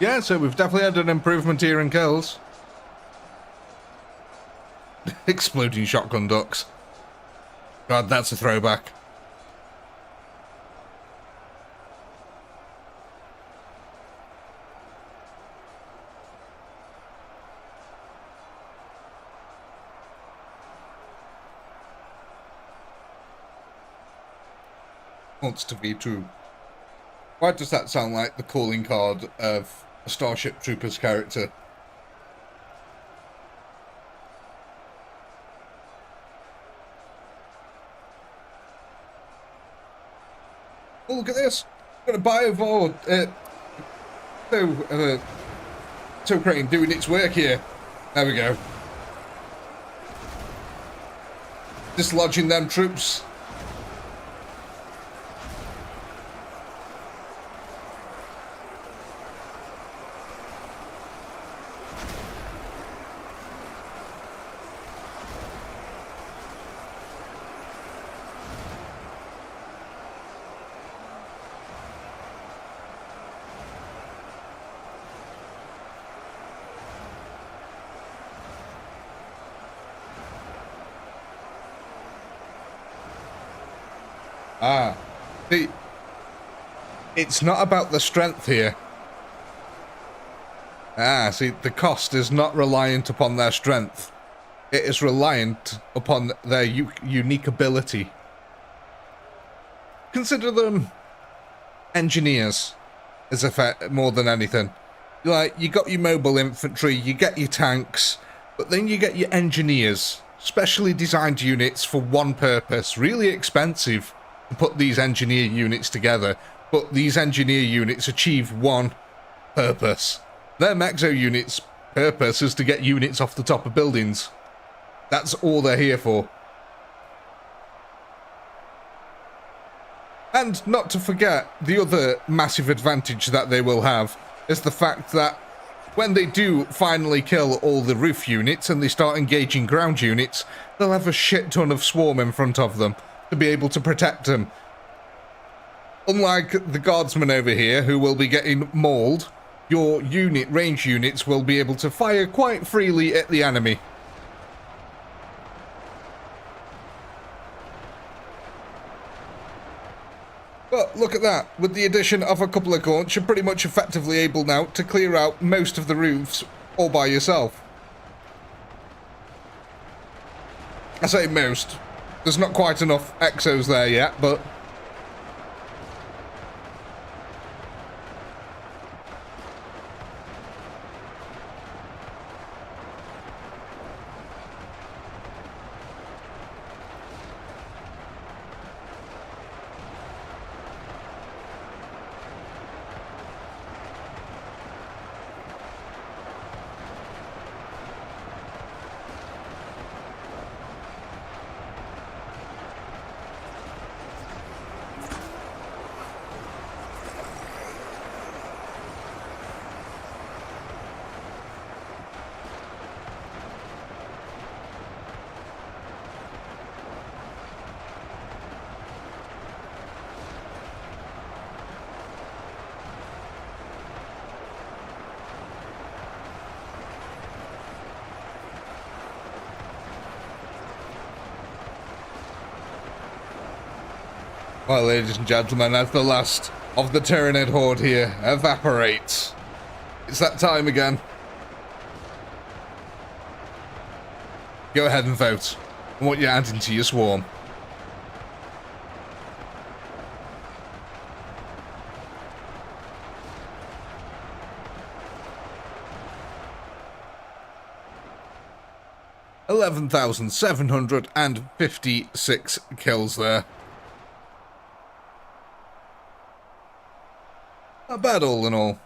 Yeah, so we've definitely had an improvement here in kills. Exploding shotgun ducks. God, that's a throwback. Wants to be true. Why does that sound like the calling card of a Starship Troopers character? Oh, look at this! Got a biovore tow crane doing its work here. There we go. Dislodging them troops. Ah, see, it's not about the strength here. Ah, see, the cost is not reliant upon their strength. It is reliant upon their unique ability. Consider them engineers, as more than anything. Like, you got your mobile infantry, you get your tanks, but then you get your engineers. Specially designed units for one purpose. Really expensive to put these engineer units together, but these engineer units achieve one purpose. Their Mexo units' purpose is to get units off the top of buildings. That's all they're here for. And not to forget, the other massive advantage that they will have is the fact that when they do finally kill all the roof units and they start engaging ground units, they'll have a shit ton of swarm in front of them to be able to protect them. Unlike the guardsmen over here, who will be getting mauled, your range units will be able to fire quite freely at the enemy. But look at that, with the addition of a couple of gaunts, you're pretty much effectively able now to clear out most of the roofs all by yourself. I say most. There's not quite enough exos there yet, but... Well, ladies and gentlemen, as the last of the Tyranid horde here evaporates, it's that time again. Go ahead and vote on what you're adding to your swarm. $11,756 kills there. Not bad all in all.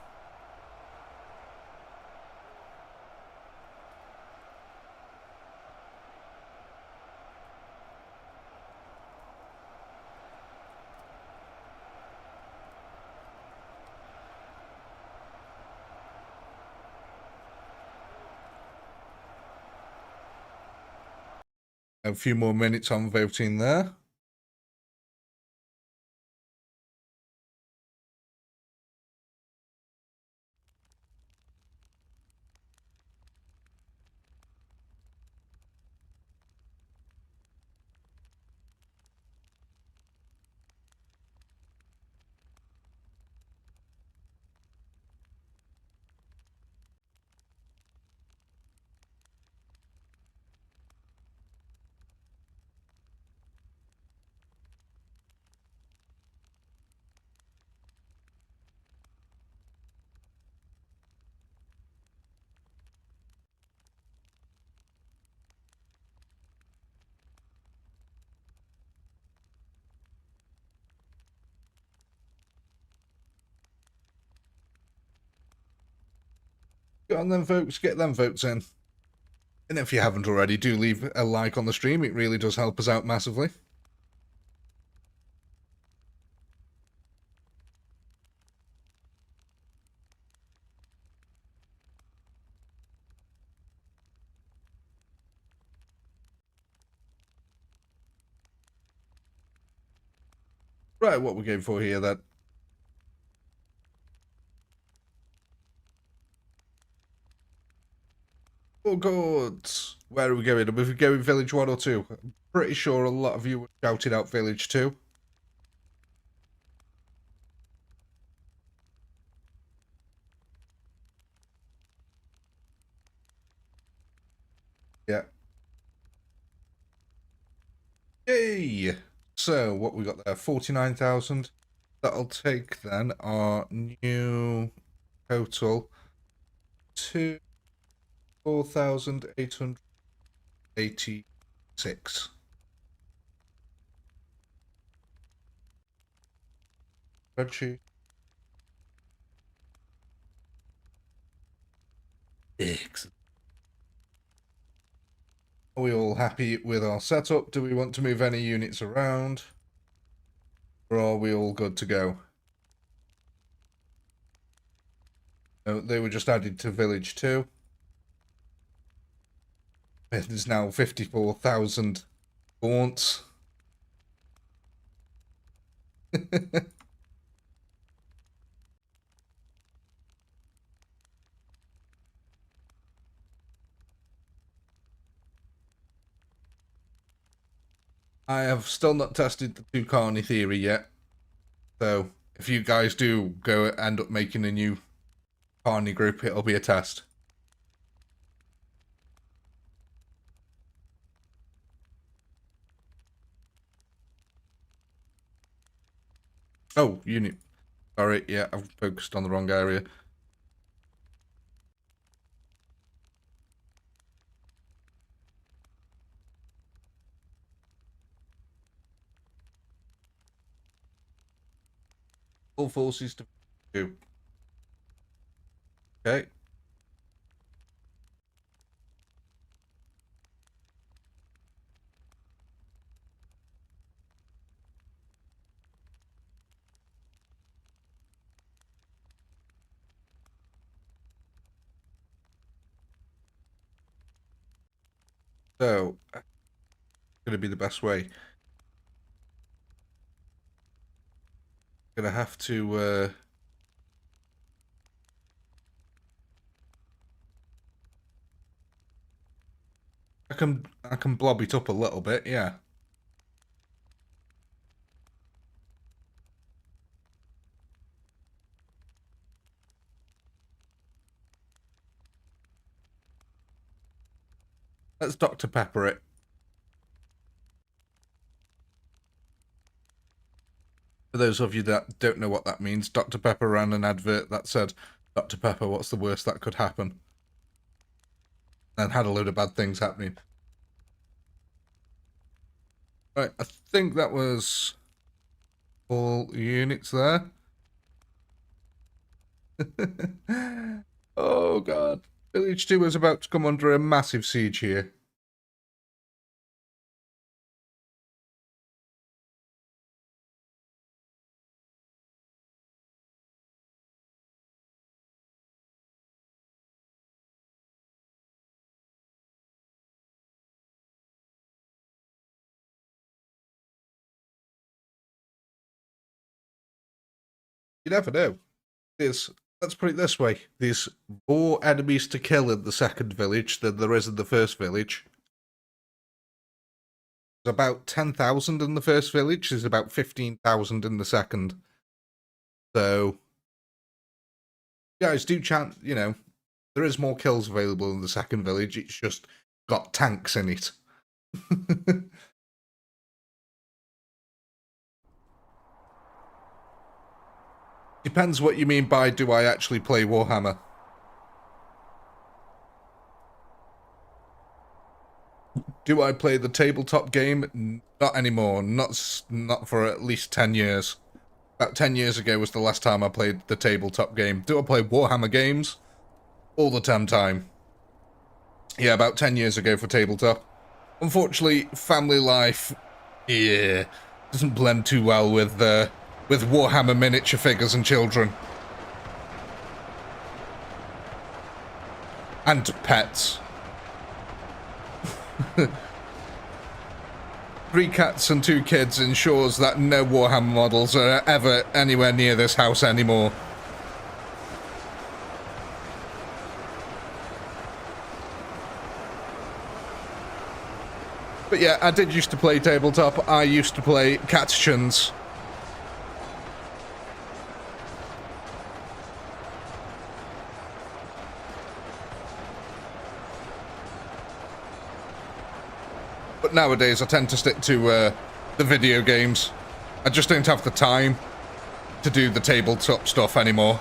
A few more minutes on voting there. Get on them folks, get them votes in. And if you haven't already, do leave a like on the stream. It really does help us out massively. Right, what we're going for here then. Oh god, where are we going? Are we going village 1 or 2? I'm pretty sure a lot of you shouted out village 2. Yeah. Yay! So, what we got there? 49,000. That'll take then our new total to 4,886. Spreadsheet. Excellent. Are we all happy with our setup? Do we want to move any units around? Or are we all good to go? No, they were just added to village 2. There's now 54,000 gaunts. I have still not tested the 2 Carney theory yet. So, if you guys do go end up making a new Carney group, it'll be a test. Oh, unit. Sorry, yeah, I've focused on the wrong area. All forces to 2. Okay. So, gonna be the best way. Gonna have to I can blob it up a little bit, yeah. Let's Dr. Pepper it. For those of you that don't know what that means, Dr. Pepper ran an advert that said, Dr. Pepper, what's the worst that could happen? And had a load of bad things happening. Right, I think that was all units there. Oh god. Village 2 is about to come under a massive siege here. You never know. Let's put it this way. There's more enemies to kill in the second village than there is in the first village. There's about 10,000 in the first village. There's about 15,000 in the second. So, guys, do chant, you know, there is more kills available in the second village. It's just got tanks in it. Depends what you mean by do I actually play Warhammer. Do I play the tabletop game? Not anymore. Not for at least 10 years. About 10 years ago was the last time I played the tabletop game. Do I play Warhammer games? all the time. Yeah, about 10 years ago for tabletop. Unfortunately, family life, yeah, doesn't blend too well with Warhammer miniature figures and children. And pets. 3 cats and 2 kids ensures that no Warhammer models are ever anywhere near this house anymore. But yeah, I did used to play tabletop. I used to play Catchins. But nowadays I tend to stick to the video games. I just don't have the time to do the tabletop stuff anymore.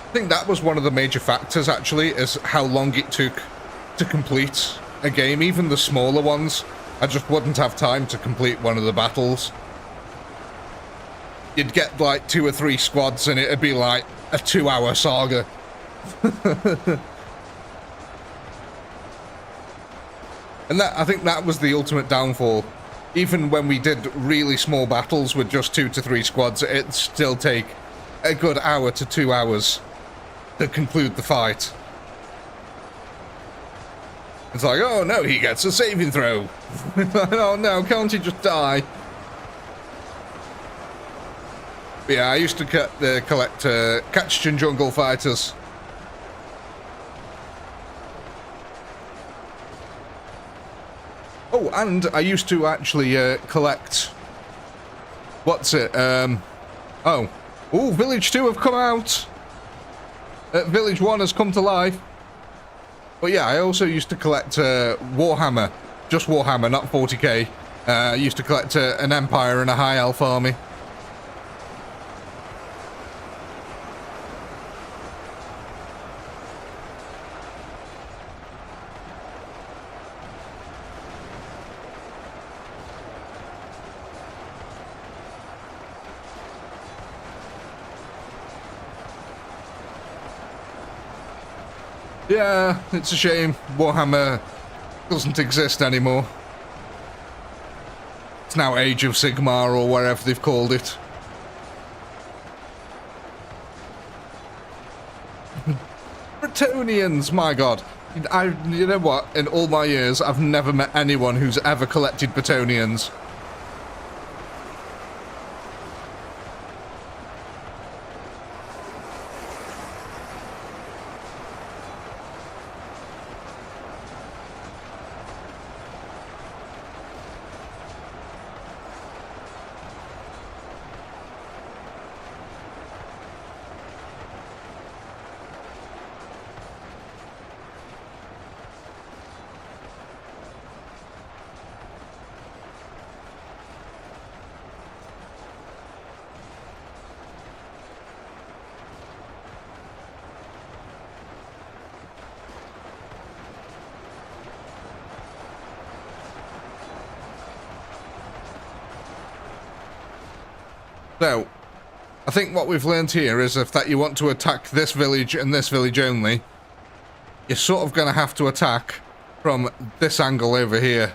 I think that was one of the major factors, actually, is how long it took to complete a game. Even the smaller ones, I just wouldn't have time to complete one of the battles. You'd get like 2 or 3 squads and it'd be like a 2-hour saga. And I think that was the ultimate downfall. Even when we did really small battles with just 2 to 3 squads, it'd still take a good hour to 2 hours to conclude the fight. It's like, oh no, he gets a saving throw. Oh no, can't he just die? But yeah, I used to collect Catchin Jungle Fighters. Oh, and I used to actually collect... What's it? Oh, Village 2 have come out! Village 1 has come to life. But yeah, I also used to collect Warhammer. Just Warhammer, not 40K. I used to collect an Empire and a High Elf army. Yeah, it's a shame Warhammer doesn't exist anymore. It's now Age of Sigmar or whatever they've called it. Bretonians, my god. You know what? In all my years, I've never met anyone who's ever collected Bretonians. So, I think what we've learned here is if that you want to attack this village and this village only, you're sort of going to have to attack from this angle over here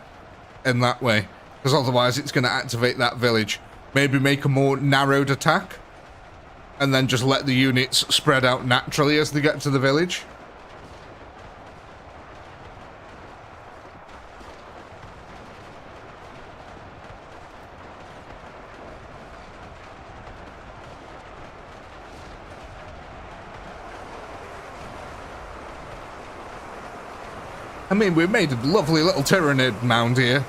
in that way, because otherwise it's going to activate that village. Maybe make a more narrowed attack and then just let the units spread out naturally as they get to the village. I mean, we've made a lovely little Tyrannid mound here.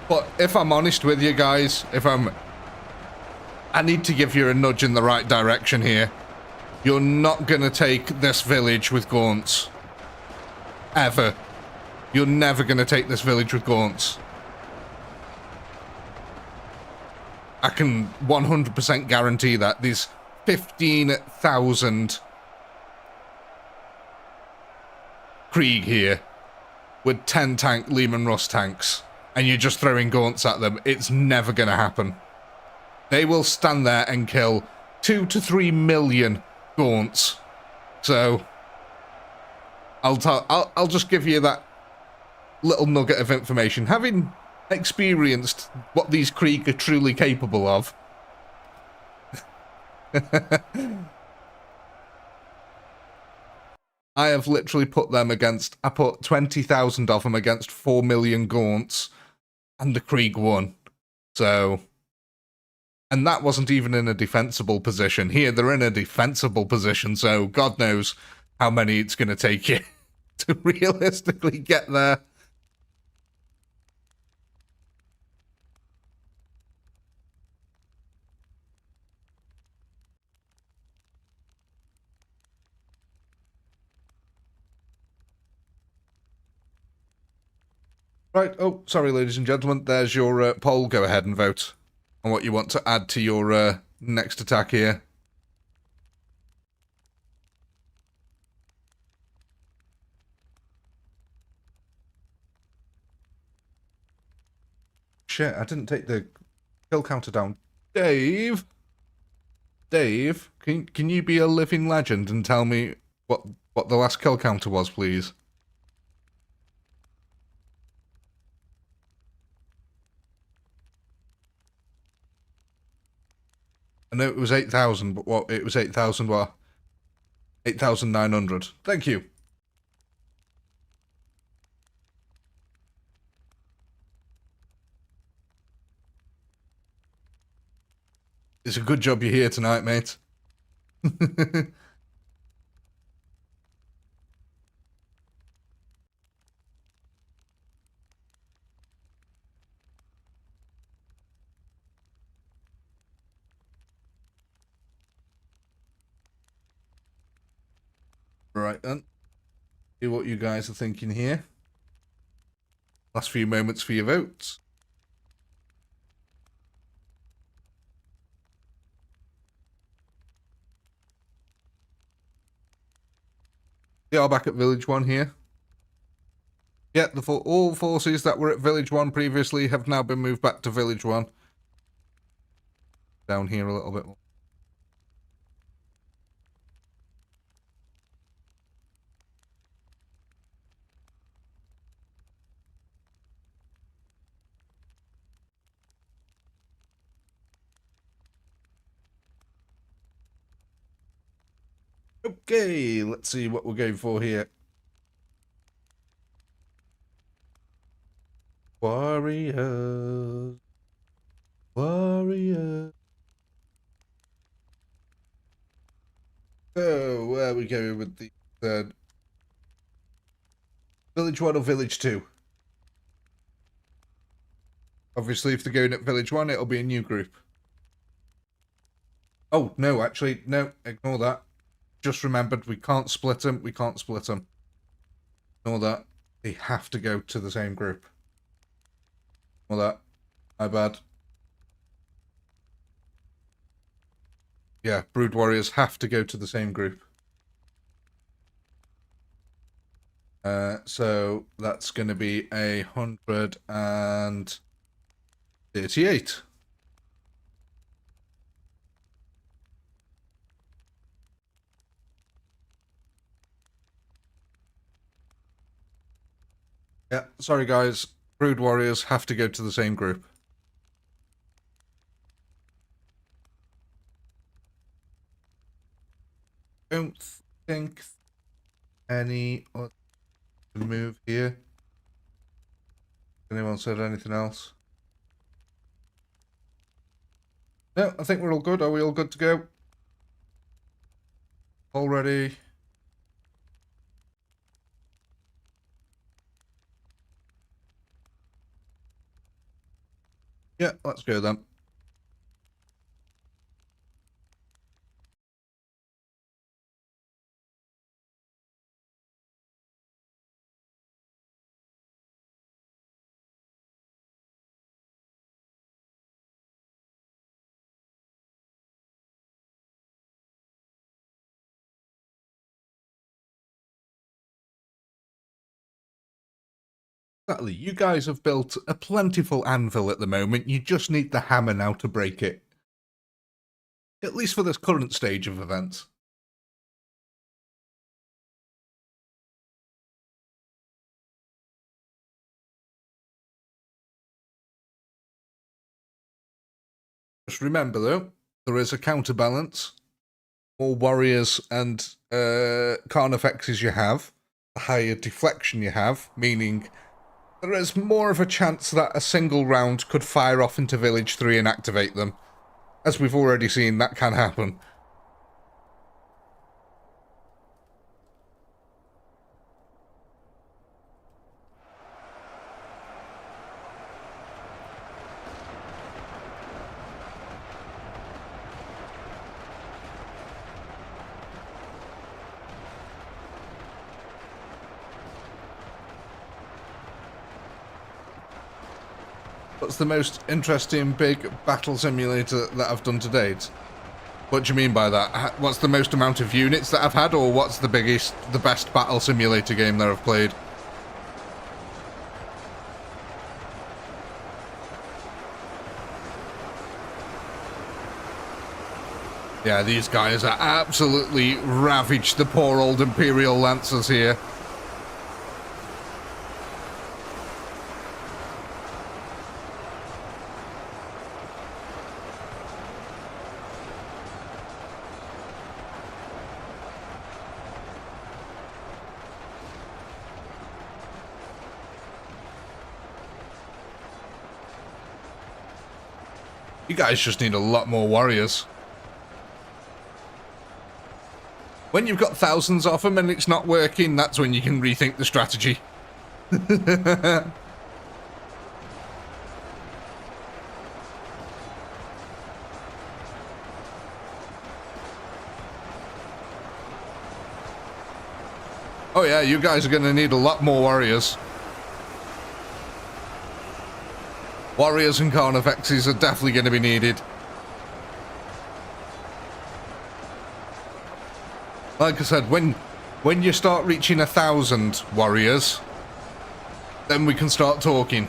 But if I'm honest with you guys, I need to give you a nudge in the right direction here. You're not going to take this village with gaunts. Ever. You're never going to take this village with gaunts. I can 100% guarantee that. These 15,000 Krieg here with 10 tank Lehman Russ tanks, and you're just throwing gaunts at them. It's never going to happen. They will stand there and kill 2 to 3 million gaunts. So I'll just give you that little nugget of information. Having experienced what these Krieg are truly capable of. I have literally put them against, I put 20,000 of them against 4 million gaunts, and the Krieg won. So, and that wasn't even in a defensible position. Here, they're in a defensible position, so God knows how many it's going to take you to realistically get there. Right, oh, sorry, ladies and gentlemen, there's your poll. Go ahead and vote on what you want to add to your next attack here. Shit, I didn't take the kill counter down. Dave, can you be a living legend and tell me what the last kill counter was, please? I know it was 8,000, but what? It was 8,000 what? 8,900. Thank you. It's a good job you're here tonight, mate. Right then. See what you guys are thinking here. Last few moments for your votes. They are back at Village 1 here. Yeah, all forces that were at Village 1 previously have now been moved back to Village 1. Down here a little bit more. Okay, let's see what we're going for here. Warriors. Warriors. So, where are we going with the third? Village 1 or Village 2? Obviously, if they're going at Village 1, it'll be a new group. Oh, no, actually, no, ignore that. Just remembered, we can't split them. We can't split them. Ignore that. They have to go to the same group. Ignore that. My bad. Yeah, Brood Warriors have to go to the same group. So that's going to be 138. Yeah, sorry guys. Brood Warriors have to go to the same group. Don't think any other move here. Anyone said anything else? No, I think we're all good. Are we all good to go? All ready? Yeah, let's go then. Exactly. You guys have built a plentiful anvil at the moment. You just need the hammer now to break it. at least for this current stage of events. Just remember, though, there is a counterbalance. More warriors and Carnifexes you have, the higher deflection you have, meaning there is more of a chance that a single round could fire off into Village 3 and activate them. As we've already seen, that can happen. What's the most interesting big battle simulator that I've done to date? What do you mean by that? What's the most amount of units that I've had, or what's the best battle simulator game that I've played? Yeah, these guys are absolutely ravaged the poor old Imperial Lancers here. You guys just need a lot more warriors. When you've got thousands of them and it's not working, that's when you can rethink the strategy. Oh yeah, you guys are going to need a lot more warriors. Warriors and Carnifexes are definitely going to be needed. Like I said, when you start reaching 1,000 warriors, then we can start talking.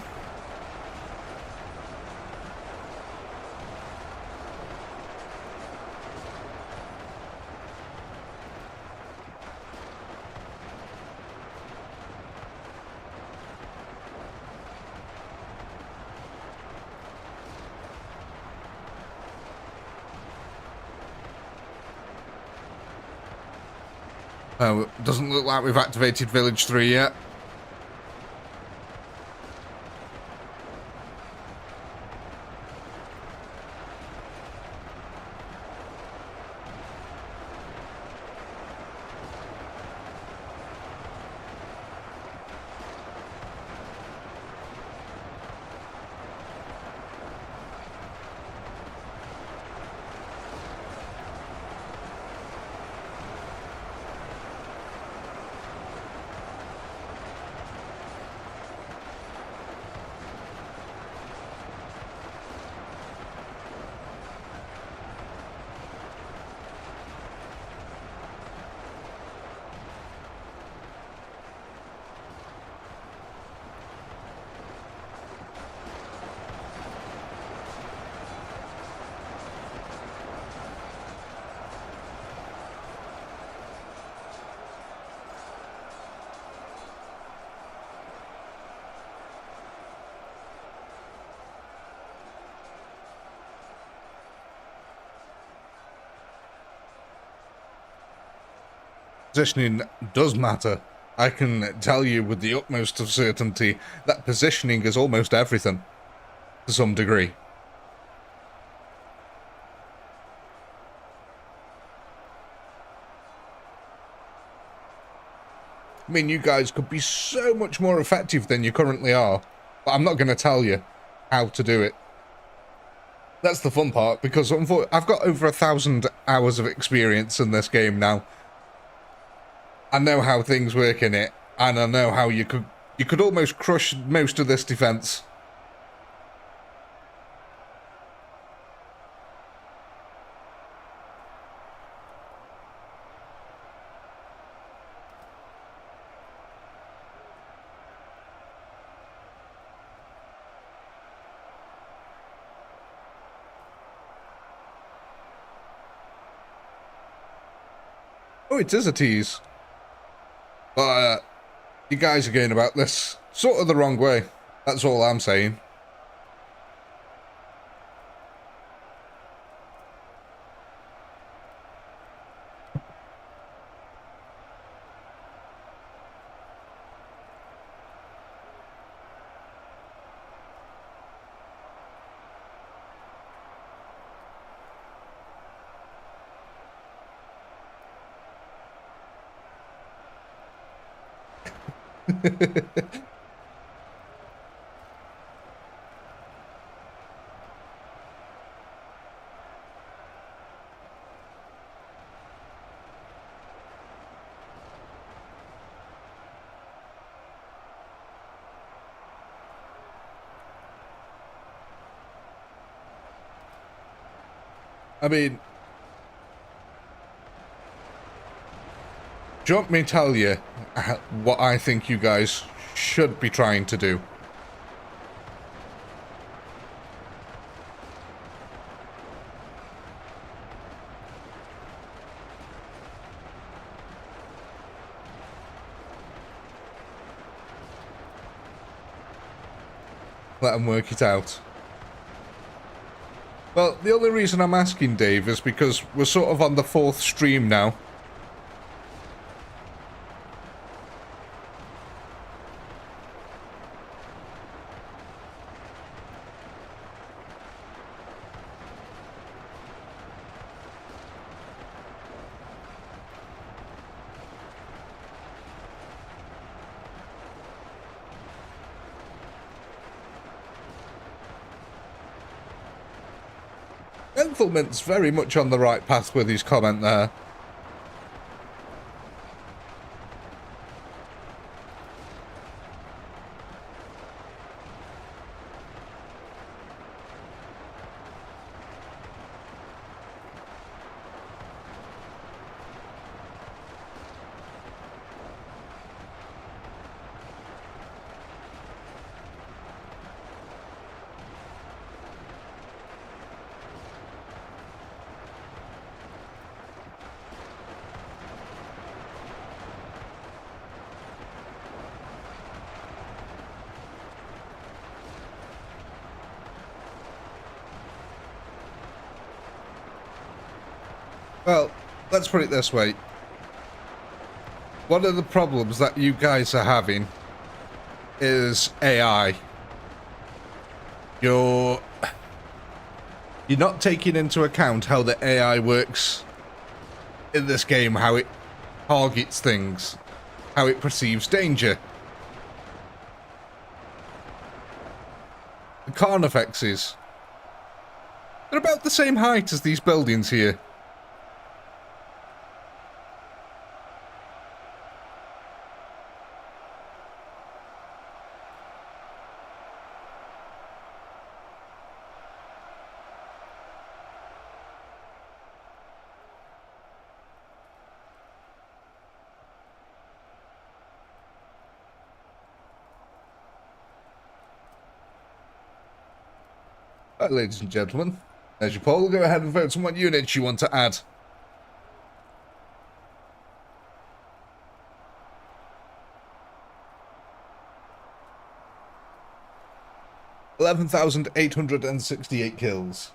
Oh, it doesn't look like we've activated Village 3 yet. Positioning does matter. I can tell you with the utmost of certainty that positioning is almost everything, to some degree. I mean, you guys could be so much more effective than you currently are, but I'm not going to tell you how to do it. That's the fun part, because I've got over 1,000 hours of experience in this game now. I know how things work in it, and I know how you could almost crush most of this defense. Oh, it is a tease. But you guys are going about this sort of the wrong way. That's all I'm saying. I mean, do you want me to tell you what I think you guys should be trying to do? Let them work it out. Well, the only reason I'm asking, Dave, is because we're sort of on the 4th stream now. Enthelman's very much on the right path with his comment there. Well, let's put it this way. One of the problems that you guys are having is AI. You're not taking into account how the AI works in this game, how it targets things, how it perceives danger. The Carnifexes, they're about the same height as these buildings here. Right, ladies and gentlemen, there's your poll. Go ahead and vote on what units you want to add. $11,868 kills.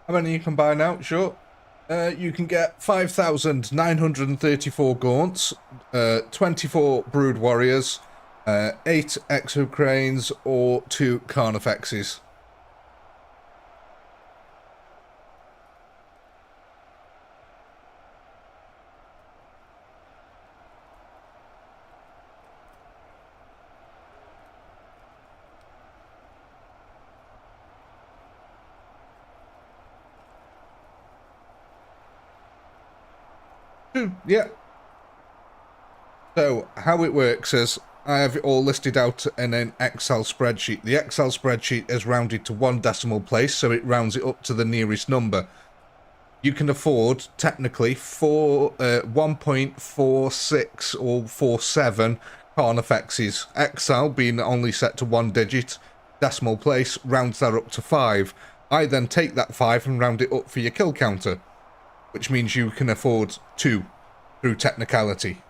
How many you can buy now? Sure. You can get 5,934 gaunts, 24 brood warriors, 8 exocranes, or 2 carnifexes. Yeah. So, how it works is, I have it all listed out in an Excel spreadsheet. The Excel spreadsheet is rounded to 1 decimal place, so it rounds it up to the nearest number. You can afford, technically, 1.46 or 47 Carnifexes. Excel, being only set to 1 digit, decimal place, rounds that up to 5. I then take that 5 and round it up for your kill counter, which means you can afford 2 through technicality.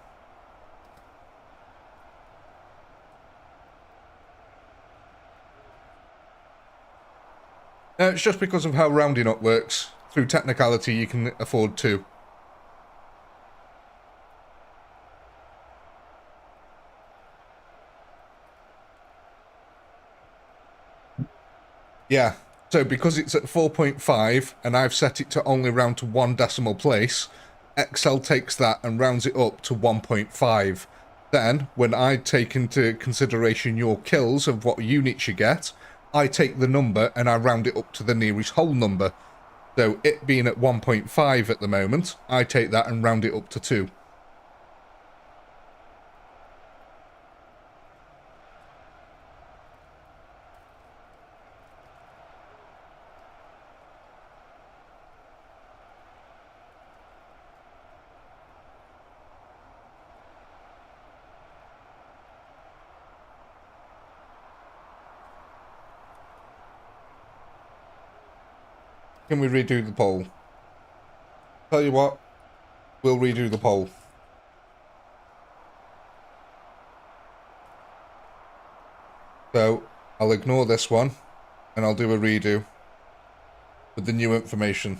It's just because of how rounding up works. Through technicality, you can afford 2. Yeah, so because it's at 4.5 and I've set it to only round to 1 decimal place, Excel takes that and rounds it up to 1.5. Then, when I take into consideration your kills of what units you get, I take the number and I round it up to the nearest whole number. So it being at 1.5 at the moment, I take that and round it up to 2. Can we redo the poll? Tell you what, we'll redo the poll. So, I'll ignore this one, and I'll do a redo with the new information.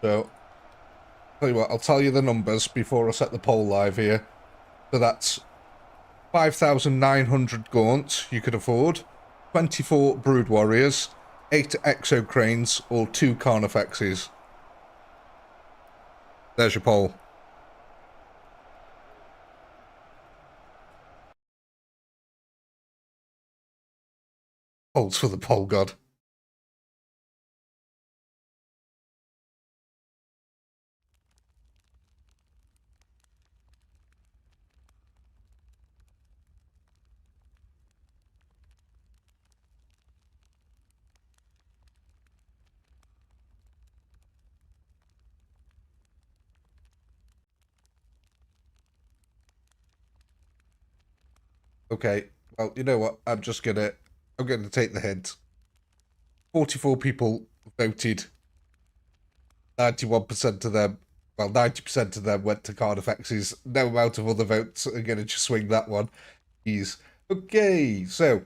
So, tell you what, I'll tell you the numbers before I set the poll live here. So that's 5,900 gaunts you could afford, 24 brood warriors, 8 exo cranes, or 2 carnifexes. There's your poll. Polls for the poll god. Okay, well, you know what? I'm going to take the hint. 44 people voted. 91% of them, well, 90% of them went to Carnifexes. No amount of other votes are going to just swing that one. Okay, so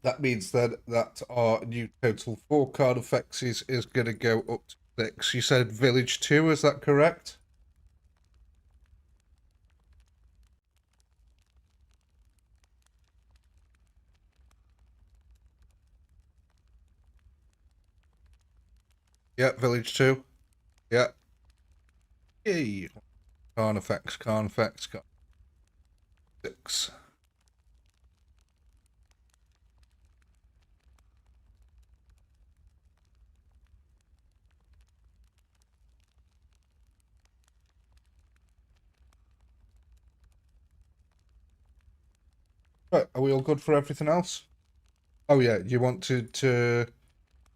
that means then that our new total for Carnifexes is going to go up to 6. You said Village 2, is that correct? Yeah, Village 2. Yeah. Yay. Carnifex, 6. Right, are we all good for everything else? Oh yeah, you want to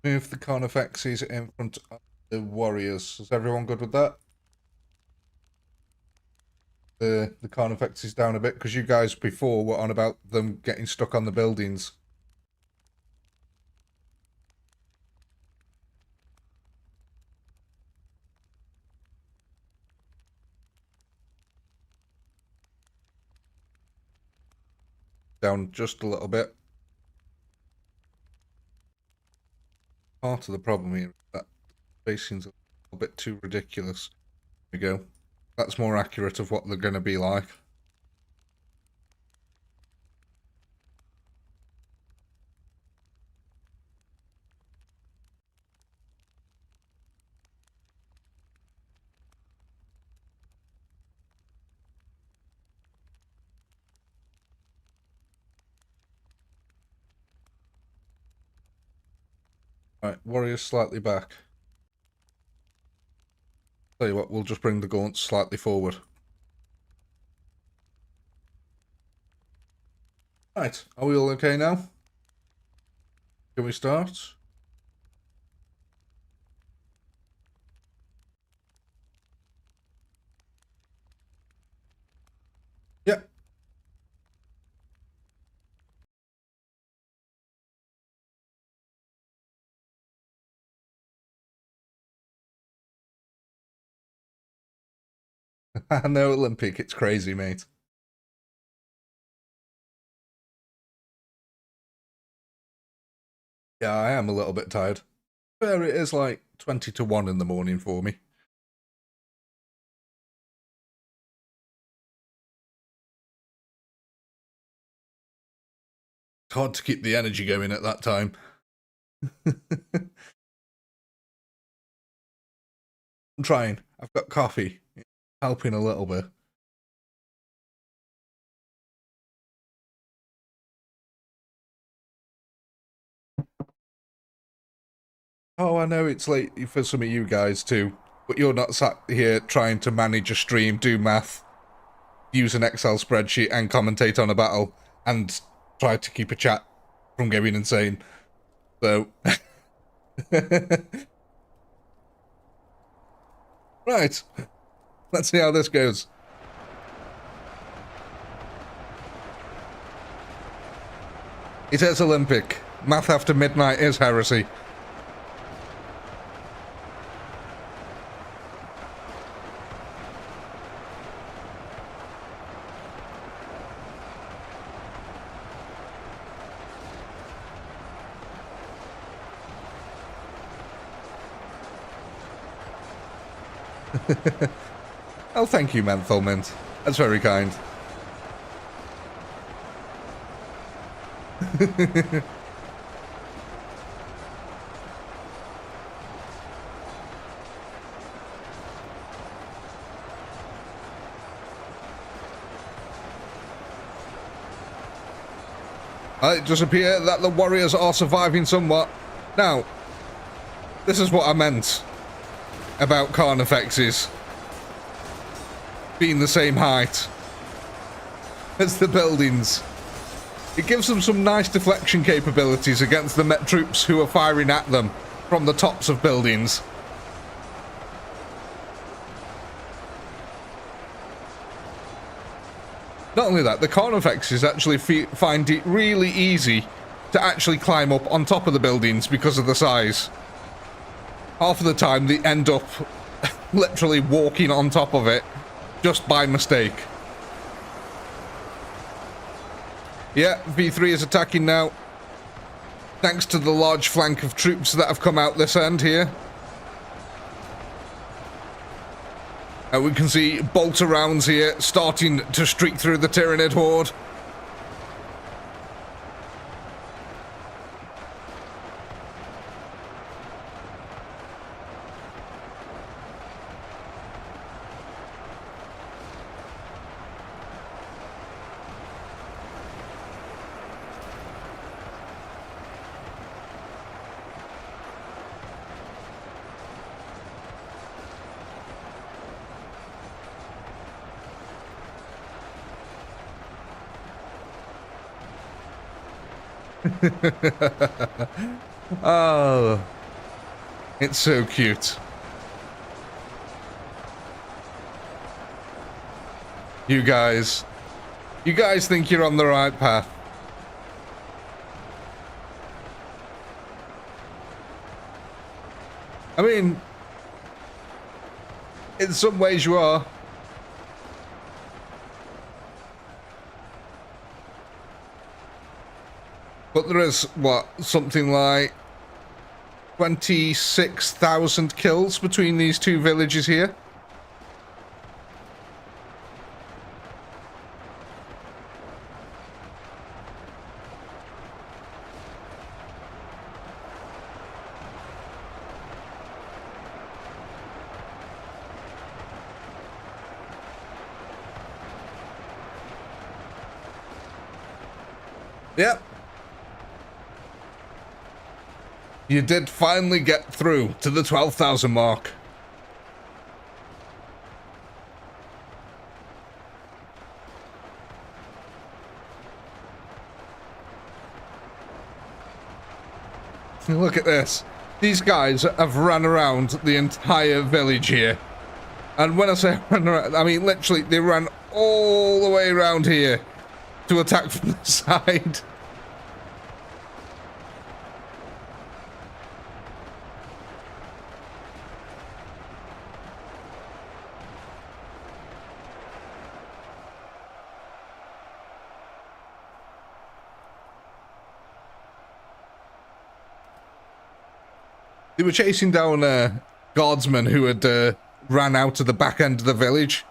move the Carnifexes in front of the warriors. Is everyone good with that? The Carnifexes down a bit, because you guys before were on about them getting stuck on the buildings. Down just a little bit. Part of the problem here is that spacing's a little bit too ridiculous. There we go. That's more accurate of what they're going to be like. Right, warriors slightly back. Tell you what, we'll just bring the gaunts slightly forward. Right, are we all okay now? Can we start? Yep. I know, Olympic, it's crazy, mate. Yeah, I am a little bit tired. Fair, it is like 20 to 1 in the morning for me. It's hard to keep the energy going at that time. I'm trying. I've got coffee. It's helping a little bit. Oh, I know it's late for some of you guys too, but you're not sat here trying to manage a stream, do math, use an Excel spreadsheet and commentate on a battle, and try to keep a chat from going insane. So... Right. Let's see how this goes. It is Olympic. Math after midnight is heresy. Oh, thank you, Menthol Mint. That's very kind. It does appear that the warriors are surviving somewhat. Now, this is what I meant about Carnifexes being the same height as the buildings. It gives them some nice deflection capabilities against the Met troops who are firing at them from the tops of buildings. Not only that, the Carnifexes actually find it really easy to actually climb up on top of the buildings because of the size. Half of the time they end up literally walking on top of it just by mistake. Yeah, V3 is attacking now. Thanks to the large flank of troops that have come out this end here. We can see bolter rounds here starting to streak through the Tyranid horde. Oh, it's so cute. You guys think you're on the right path. I mean, in some ways you are. But there is, what, something like 26,000 kills between these two villages here. Yep. You did finally get through to the 12,000 mark. Look at this. These guys have run around the entire village here. And when I say run around, I mean literally they ran all the way around here to attack from the side. They were chasing down guardsmen who had ran out to the back end of the village.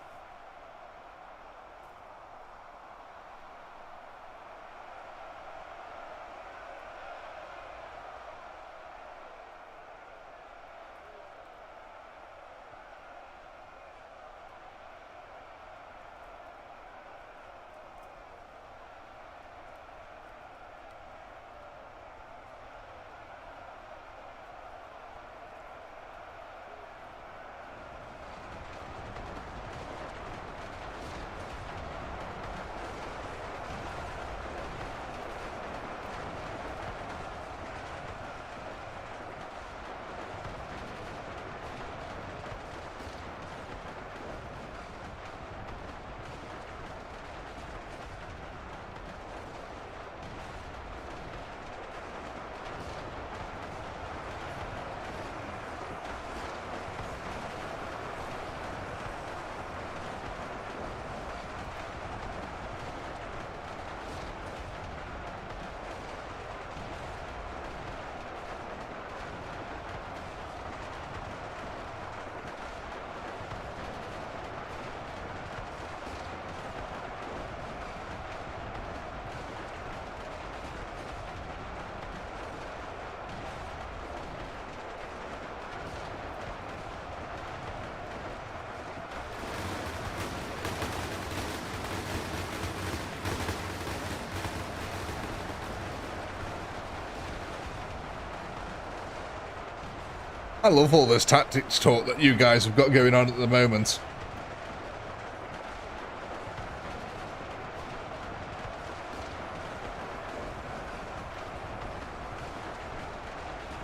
I love all this tactics talk that you guys have got going on at the moment.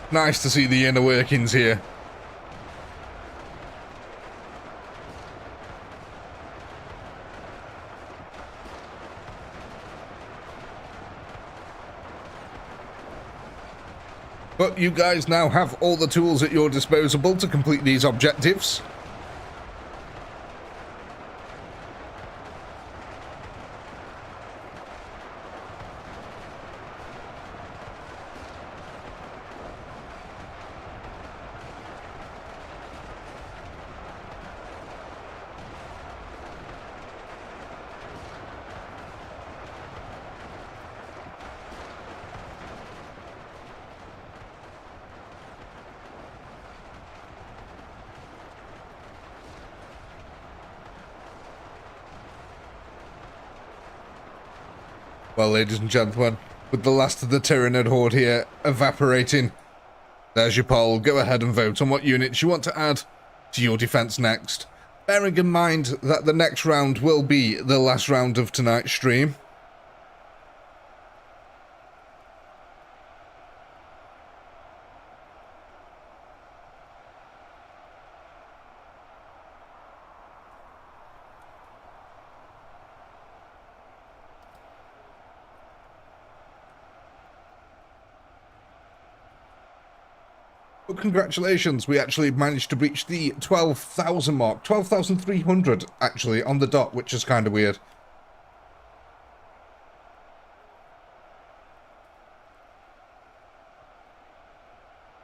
Nice to see the inner workings here. But you guys now have all the tools at your disposal to complete these objectives. Well, ladies and gentlemen, with the last of the Tyranid horde here evaporating, there's your poll. Go ahead and vote on what units you want to add to your defense next. Bearing in mind that the next round will be the last round of tonight's stream. But congratulations, we actually managed to reach the 12,000 mark. 12,300 actually on the dot, which is kind of weird.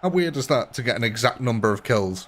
How weird is that to get an exact number of kills?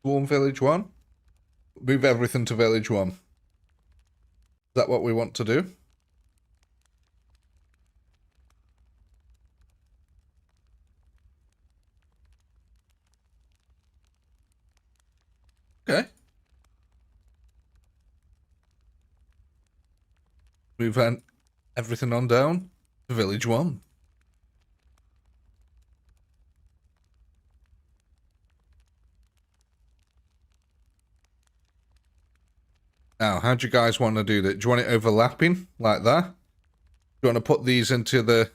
Swarm Village 1. Move everything to Village 1. Is that what we want to do? Okay. Move everything on down to Village 1. Now, how do you guys want to do that? Do you want it overlapping like that? Do you want to put these into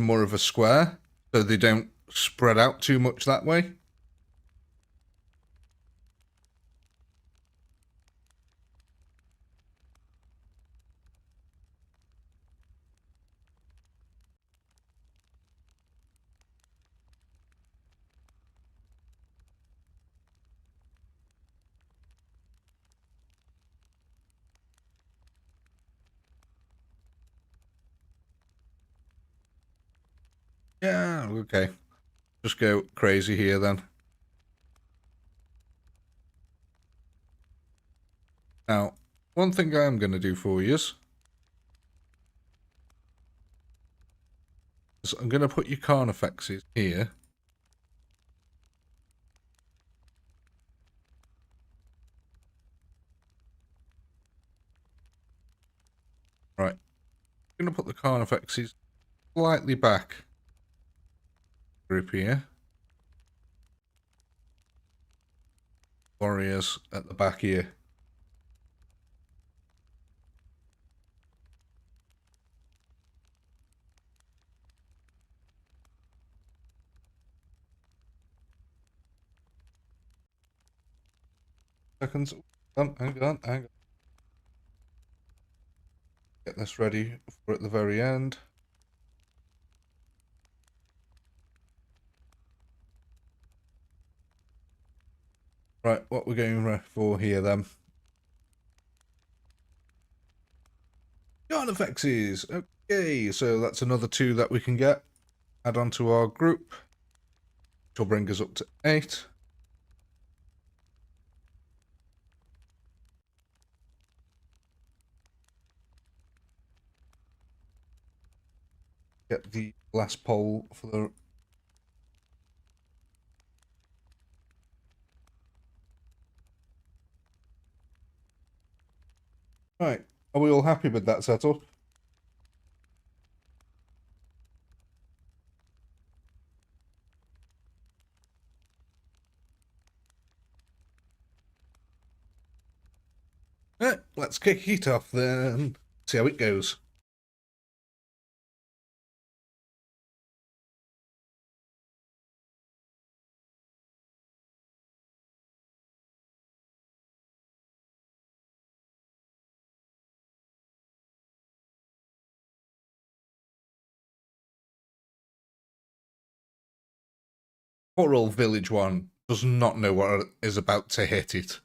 more of a square so they don't spread out too much that way? Yeah, okay. Just go crazy here then. Now, one thing I am going to do for you is I'm going to put your Carnifexes here. Right. I'm going to put the Carnifexes slightly back. Group here. Warriors at the back here. Seconds. Hang on. Get this ready for at the very end. Right, what we're going for here then. Carnifexes. Okay, so that's another 2 that we can get. Add on to our group. Which will bring us up to 8. Get the last pole for the... Right, are we all happy with that setup? Right, let's kick it off then. See how it goes. Poor old Village 1 does not know what is about to hit it.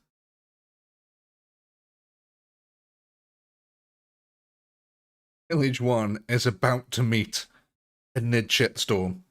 Village 1 is about to meet a mid-shitstorm.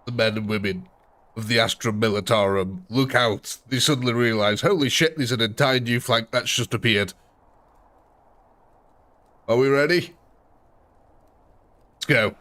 The men and women of the Astra Militarum look out. They suddenly realise, holy shit, there's an entire new flank that's just appeared. Are we ready? Let's go.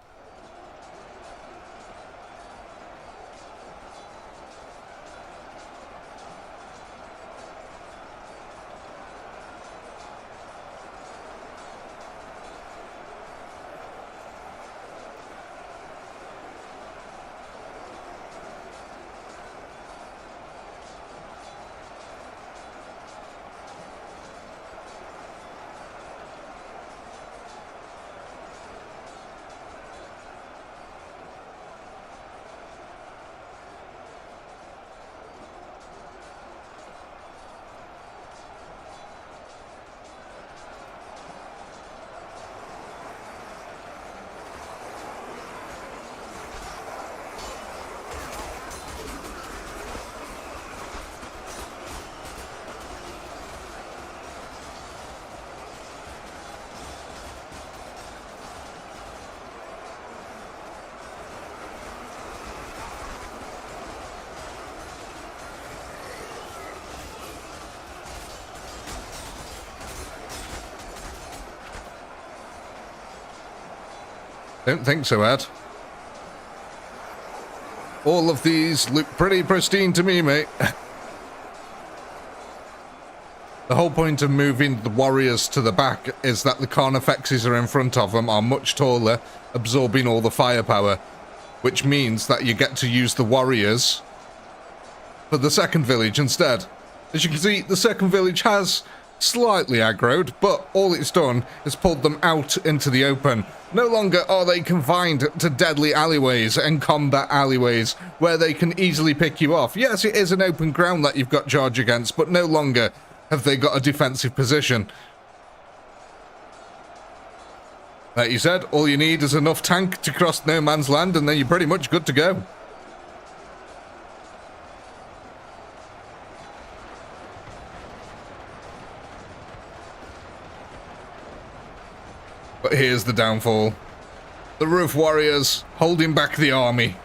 Don't think so, Ed. All of these look pretty pristine to me, mate. The whole point of moving the warriors to the back is that the Carnifexes are in front of them are much taller, absorbing all the firepower, which means that you get to use the warriors for the second village instead. As you can see, the second village has slightly aggroed, but all it's done is pulled them out into the open. No longer are they confined to deadly alleyways and combat alleyways where they can easily pick you off. Yes, it is an open ground that you've got charge against, but no longer have they got a defensive position. Like you said, all you need is enough tank to cross no man's land, and then you're pretty much good to go. But here's the downfall. The roof warriors holding back the army.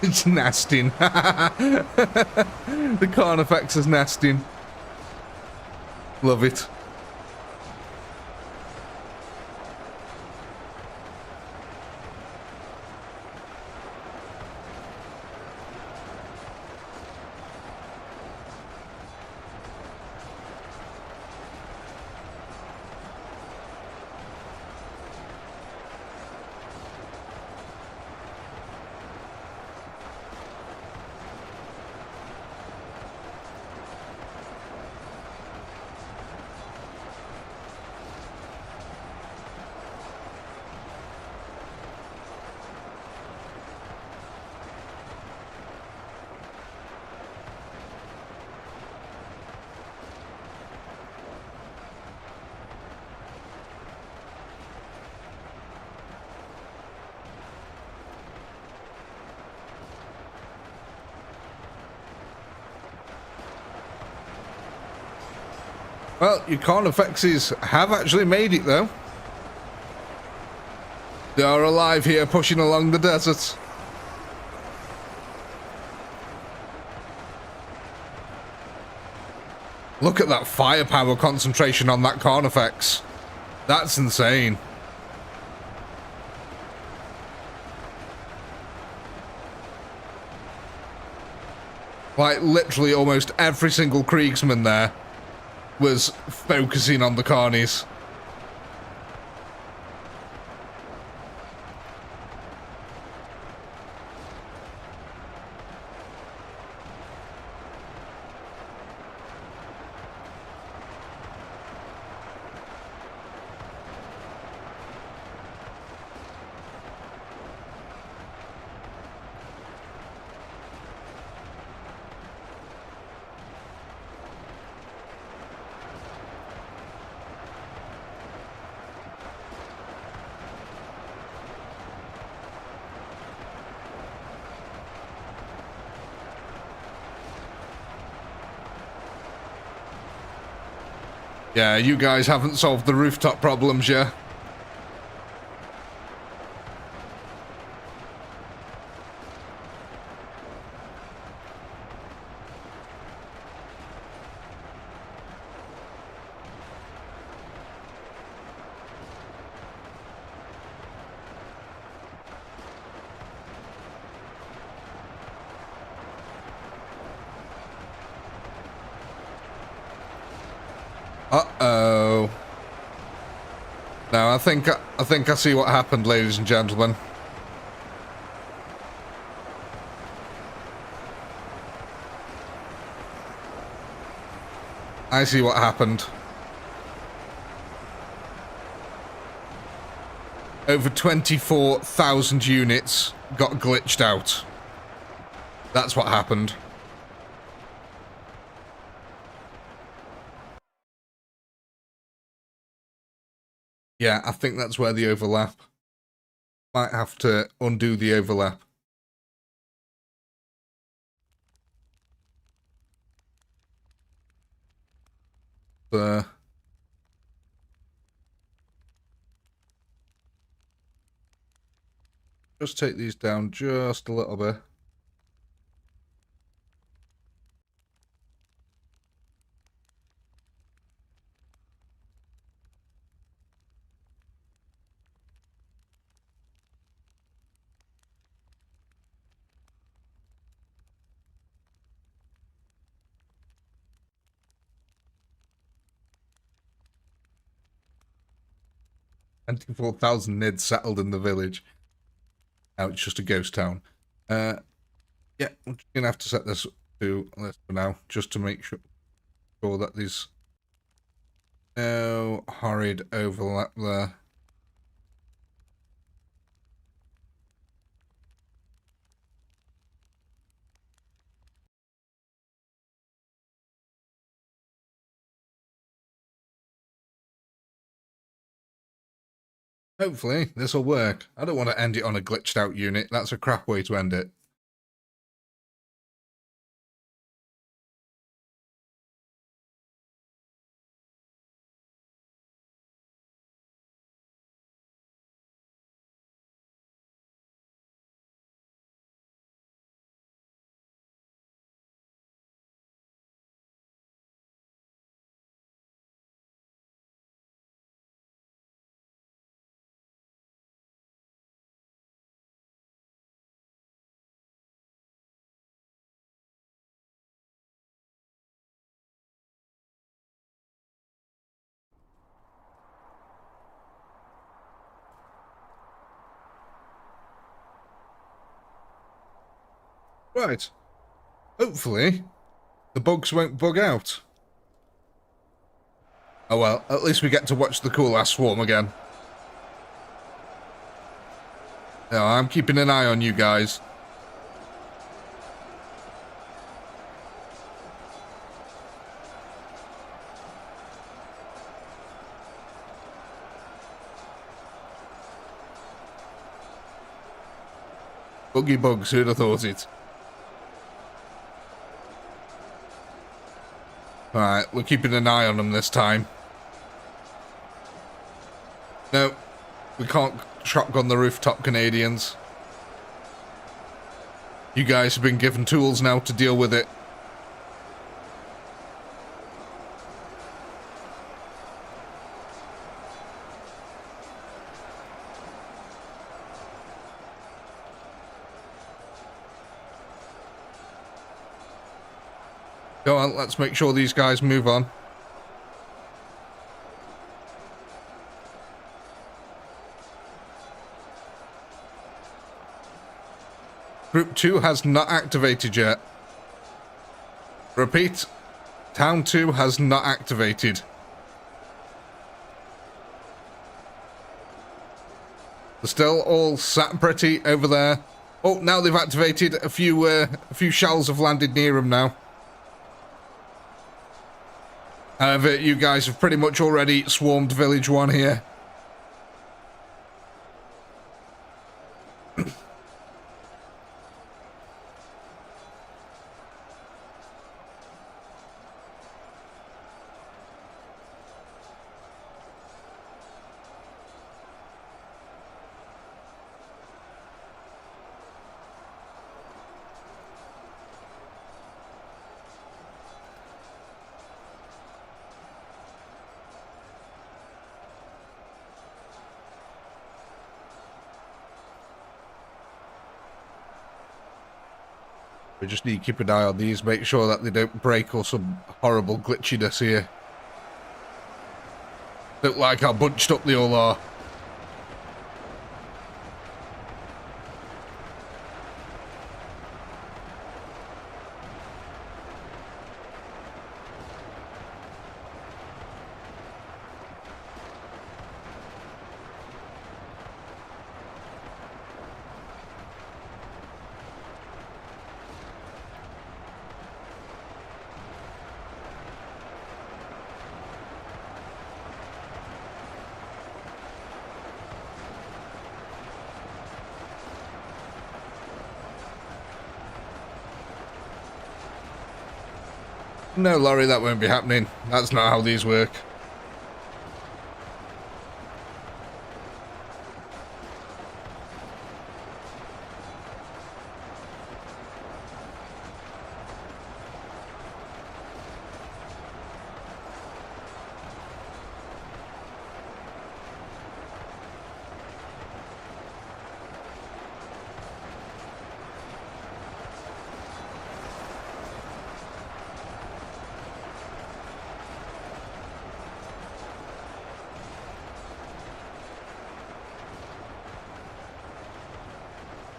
It's nesting. The Carnifex is nesting. Love it. Well, your Carnifexes have actually made it, though. They are alive here, pushing along the desert. Look at that firepower concentration on that Carnifex. That's insane. Like, literally almost every single Kriegsman there was focusing on the Carnies. Yeah, you guys haven't solved the rooftop problems yet. No, I think I see what happened, ladies and gentlemen. I see what happened. Over 24,000 units got glitched out. That's what happened. Yeah, I think that's where the overlap. Might have to undo the overlap. Just take these down just a little bit. $24,000 NID settled in the village. Now it's just a ghost town. Yeah, we're just gonna have to set this to this for now, just to make sure that there's no horrid overlap there. Hopefully, this will work. I don't want to end it on a glitched out unit. That's a crap way to end it. Right. Hopefully, the bugs won't bug out. Oh well, at least we get to watch the cool ass swarm again. No, I'm keeping an eye on you guys. Buggy bugs, who'd have thought it? Alright, we're keeping an eye on them this time. No, we can't shotgun the rooftop, Canadians. You guys have been given tools now to deal with it. Go on, let's make sure these guys move on. Group 2 has not activated yet. Repeat, Town 2 has not activated. They're still all sat pretty over there. Oh, now they've activated. A few shells have landed near them now. However, you guys have pretty much already swarmed Village 1 here. We just need to keep an eye on these, make sure that they don't break or some horrible glitchiness here. Look like how bunched up they all are. No, Laurie, that won't be happening. That's not how these work.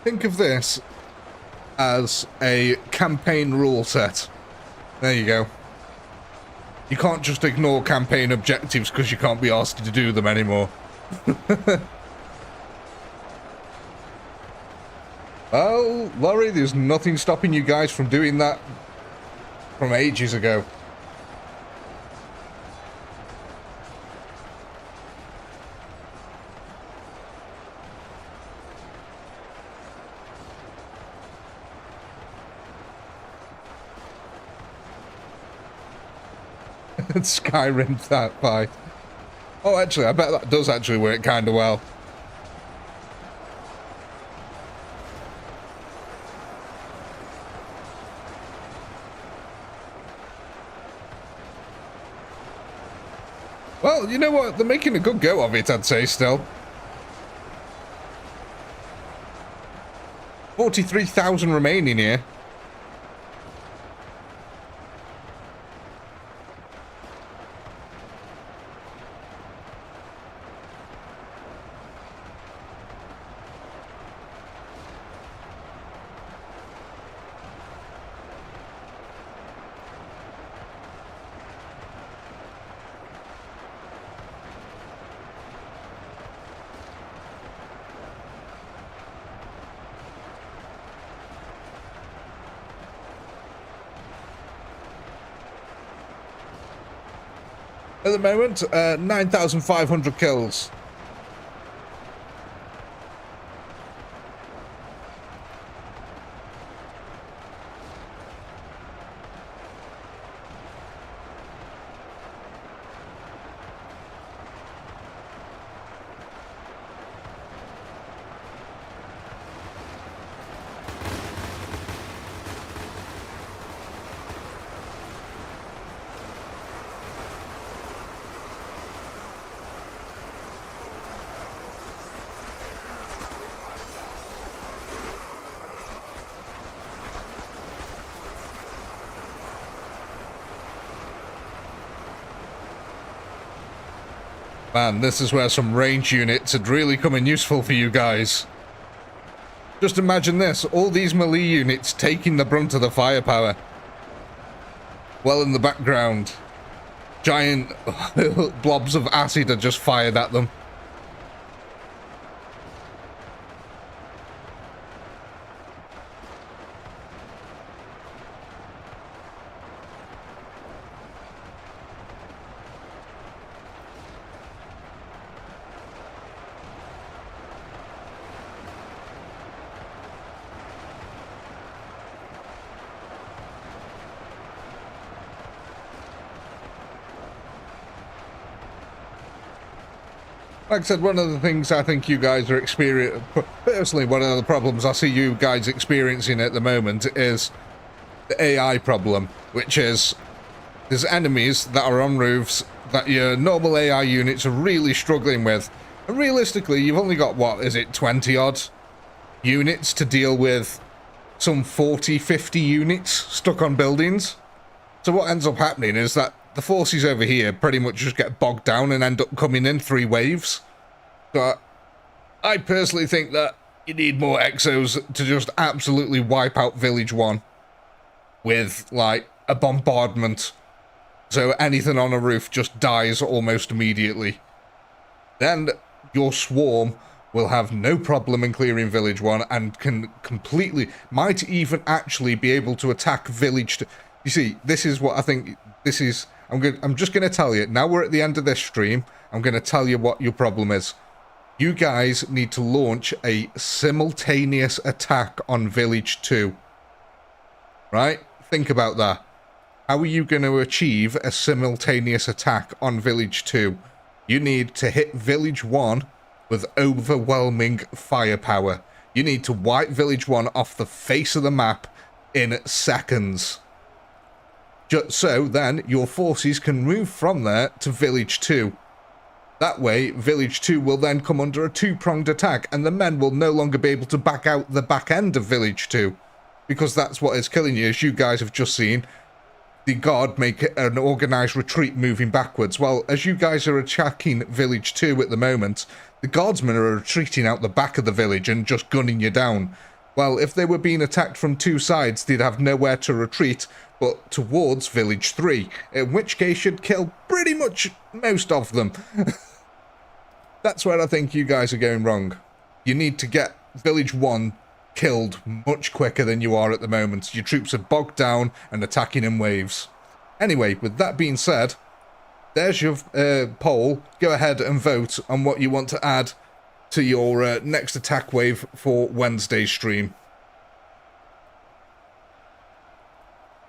Think of this as a campaign rule set. There you go. You can't just ignore campaign objectives because you can't be asked to do them anymore. Well, Laurie, there's nothing stopping you guys from doing that from ages ago. Skyrim that fight. Oh, actually, I bet that does actually work kind of well. Well, you know what? They're making a good go of it, I'd say, still. 43,000 remaining here. At the moment, 9,500 kills. Man, this is where some range units had really come in useful for you guys. Just imagine this, all these melee units taking the brunt of the firepower. Well, in the background, giant blobs of acid are just fired at them. Like I said, one of the things I think you guys are experiencing, personally, one of the problems I see you guys experiencing at the moment is the AI problem, which is there's enemies that are on roofs that your normal AI units are really struggling with. And realistically, you've only got, what is it, 20 odd units to deal with some 40, 50 units stuck on buildings. So what ends up happening is that the forces over here pretty much just get bogged down and end up coming in 3 waves. But I personally think that you need more exos to just absolutely wipe out Village 1 with, like, a bombardment. So anything on a roof just dies almost immediately. Then your swarm will have no problem in clearing Village 1 and can completely, might even actually be able to attack Village 2. You see, this is what I think, this is, I'm just going to tell you, now we're at the end of this stream, I'm going to tell you what your problem is. You guys need to launch a simultaneous attack on Village 2. Right? Think about that. How are you going to achieve a simultaneous attack on Village 2? You need to hit Village 1 with overwhelming firepower. You need to wipe Village 1 off the face of the map in seconds. Just so then your forces can move from there to Village 2. That way, Village 2 will then come under a 2-pronged attack, and the men will no longer be able to back out the back end of Village 2. Because that's what is killing you, as you guys have just seen. The Guard make an organised retreat moving backwards. Well, as you guys are attacking Village 2 at the moment, the Guardsmen are retreating out the back of the village and just gunning you down. Well, if they were being attacked from 2 sides, they'd have nowhere to retreat but towards Village 3, in which case you'd kill pretty much most of them. That's where I think you guys are going wrong. You need to get Village 1 killed much quicker than you are at the moment. Your troops are bogged down and attacking in waves. Anyway, with that being said, there's your poll. Go ahead and vote on what you want to add to your next attack wave for Wednesday's stream.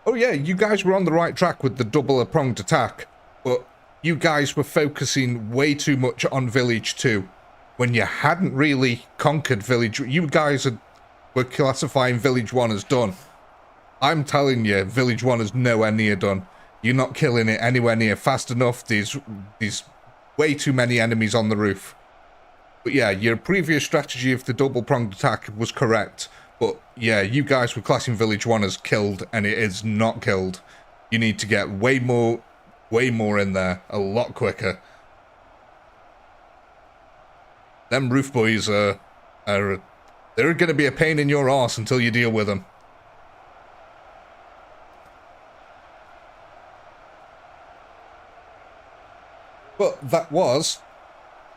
Oh yeah, you guys were on the right track with the double-pronged attack, but you guys were focusing way too much on Village 2 when you hadn't really conquered Village. You guys were classifying Village 1 as done. I'm telling you, Village 1 is nowhere near done. You're not killing it anywhere near fast enough. There's way too many enemies on the roof. But yeah, your previous strategy of the double-pronged attack was correct. But yeah, you guys were classing Village 1 as killed, and it is not killed. You need to get way more in there, a lot quicker. Them roof boys they're going to be a pain in your arse until you deal with them. But that was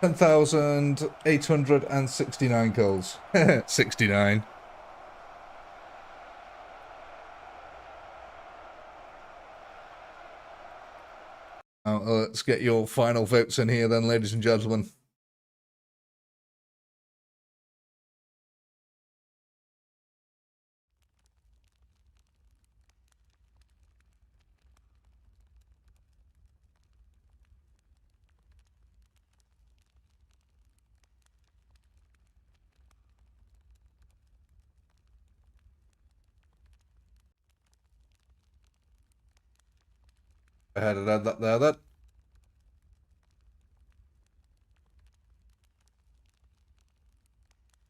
10,869 kills. 69. Now, let's get your final votes in here then, ladies and gentlemen. I had to add that there then.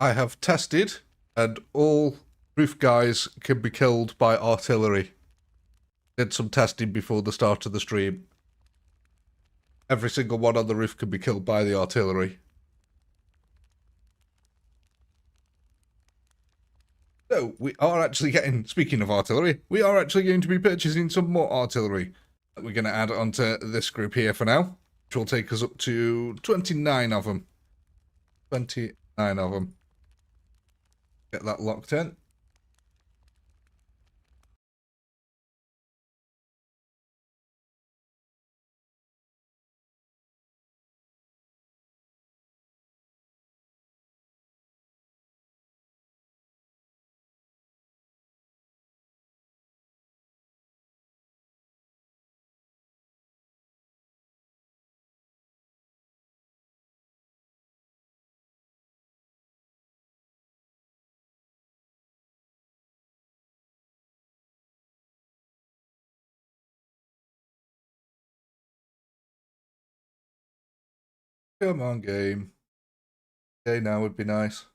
I have tested, and all roof guys can be killed by artillery. Did some testing before the start of the stream. Every single one on the roof can be killed by the artillery. So, we are actually getting, speaking of artillery, we are actually going to be purchasing some more artillery. We're going to add onto this group here for now, which will take us up to 29 of them. 29 of them. Get that locked in. Come on, game. Okay, now would be nice.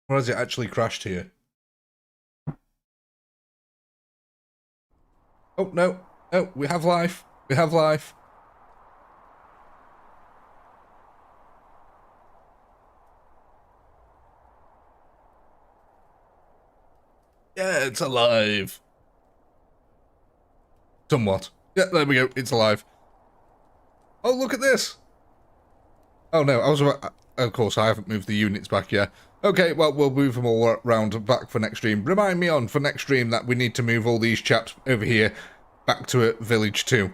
Or has it actually crashed here? Oh, no. No, we have life. We have life. Yeah, it's alive. Somewhat. Yeah, there we go. It's alive. Oh, look at this. Oh, no. Of course, I haven't moved the units back yet. Okay, well, we'll move them all around back for next stream. Remind me for next stream that we need to move all these chaps over here back to village 2.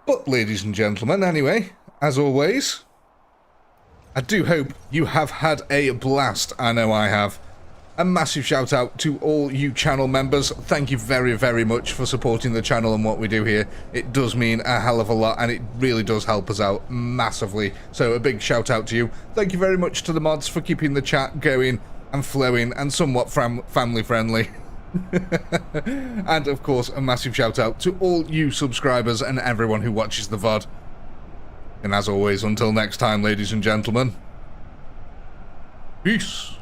But, ladies and gentlemen, anyway, as always, I do hope you have had a blast. I know I have. A massive shout out to all you channel members. Thank you very, very much for supporting the channel and what we do here. It does mean a hell of a lot, and it really does help us out massively. So a big shout out to you. Thank you very much to the mods for keeping the chat going and flowing and somewhat family friendly. And of course, a massive shout out to all you subscribers and everyone who watches the VOD. And as always, until next time, ladies and gentlemen, peace.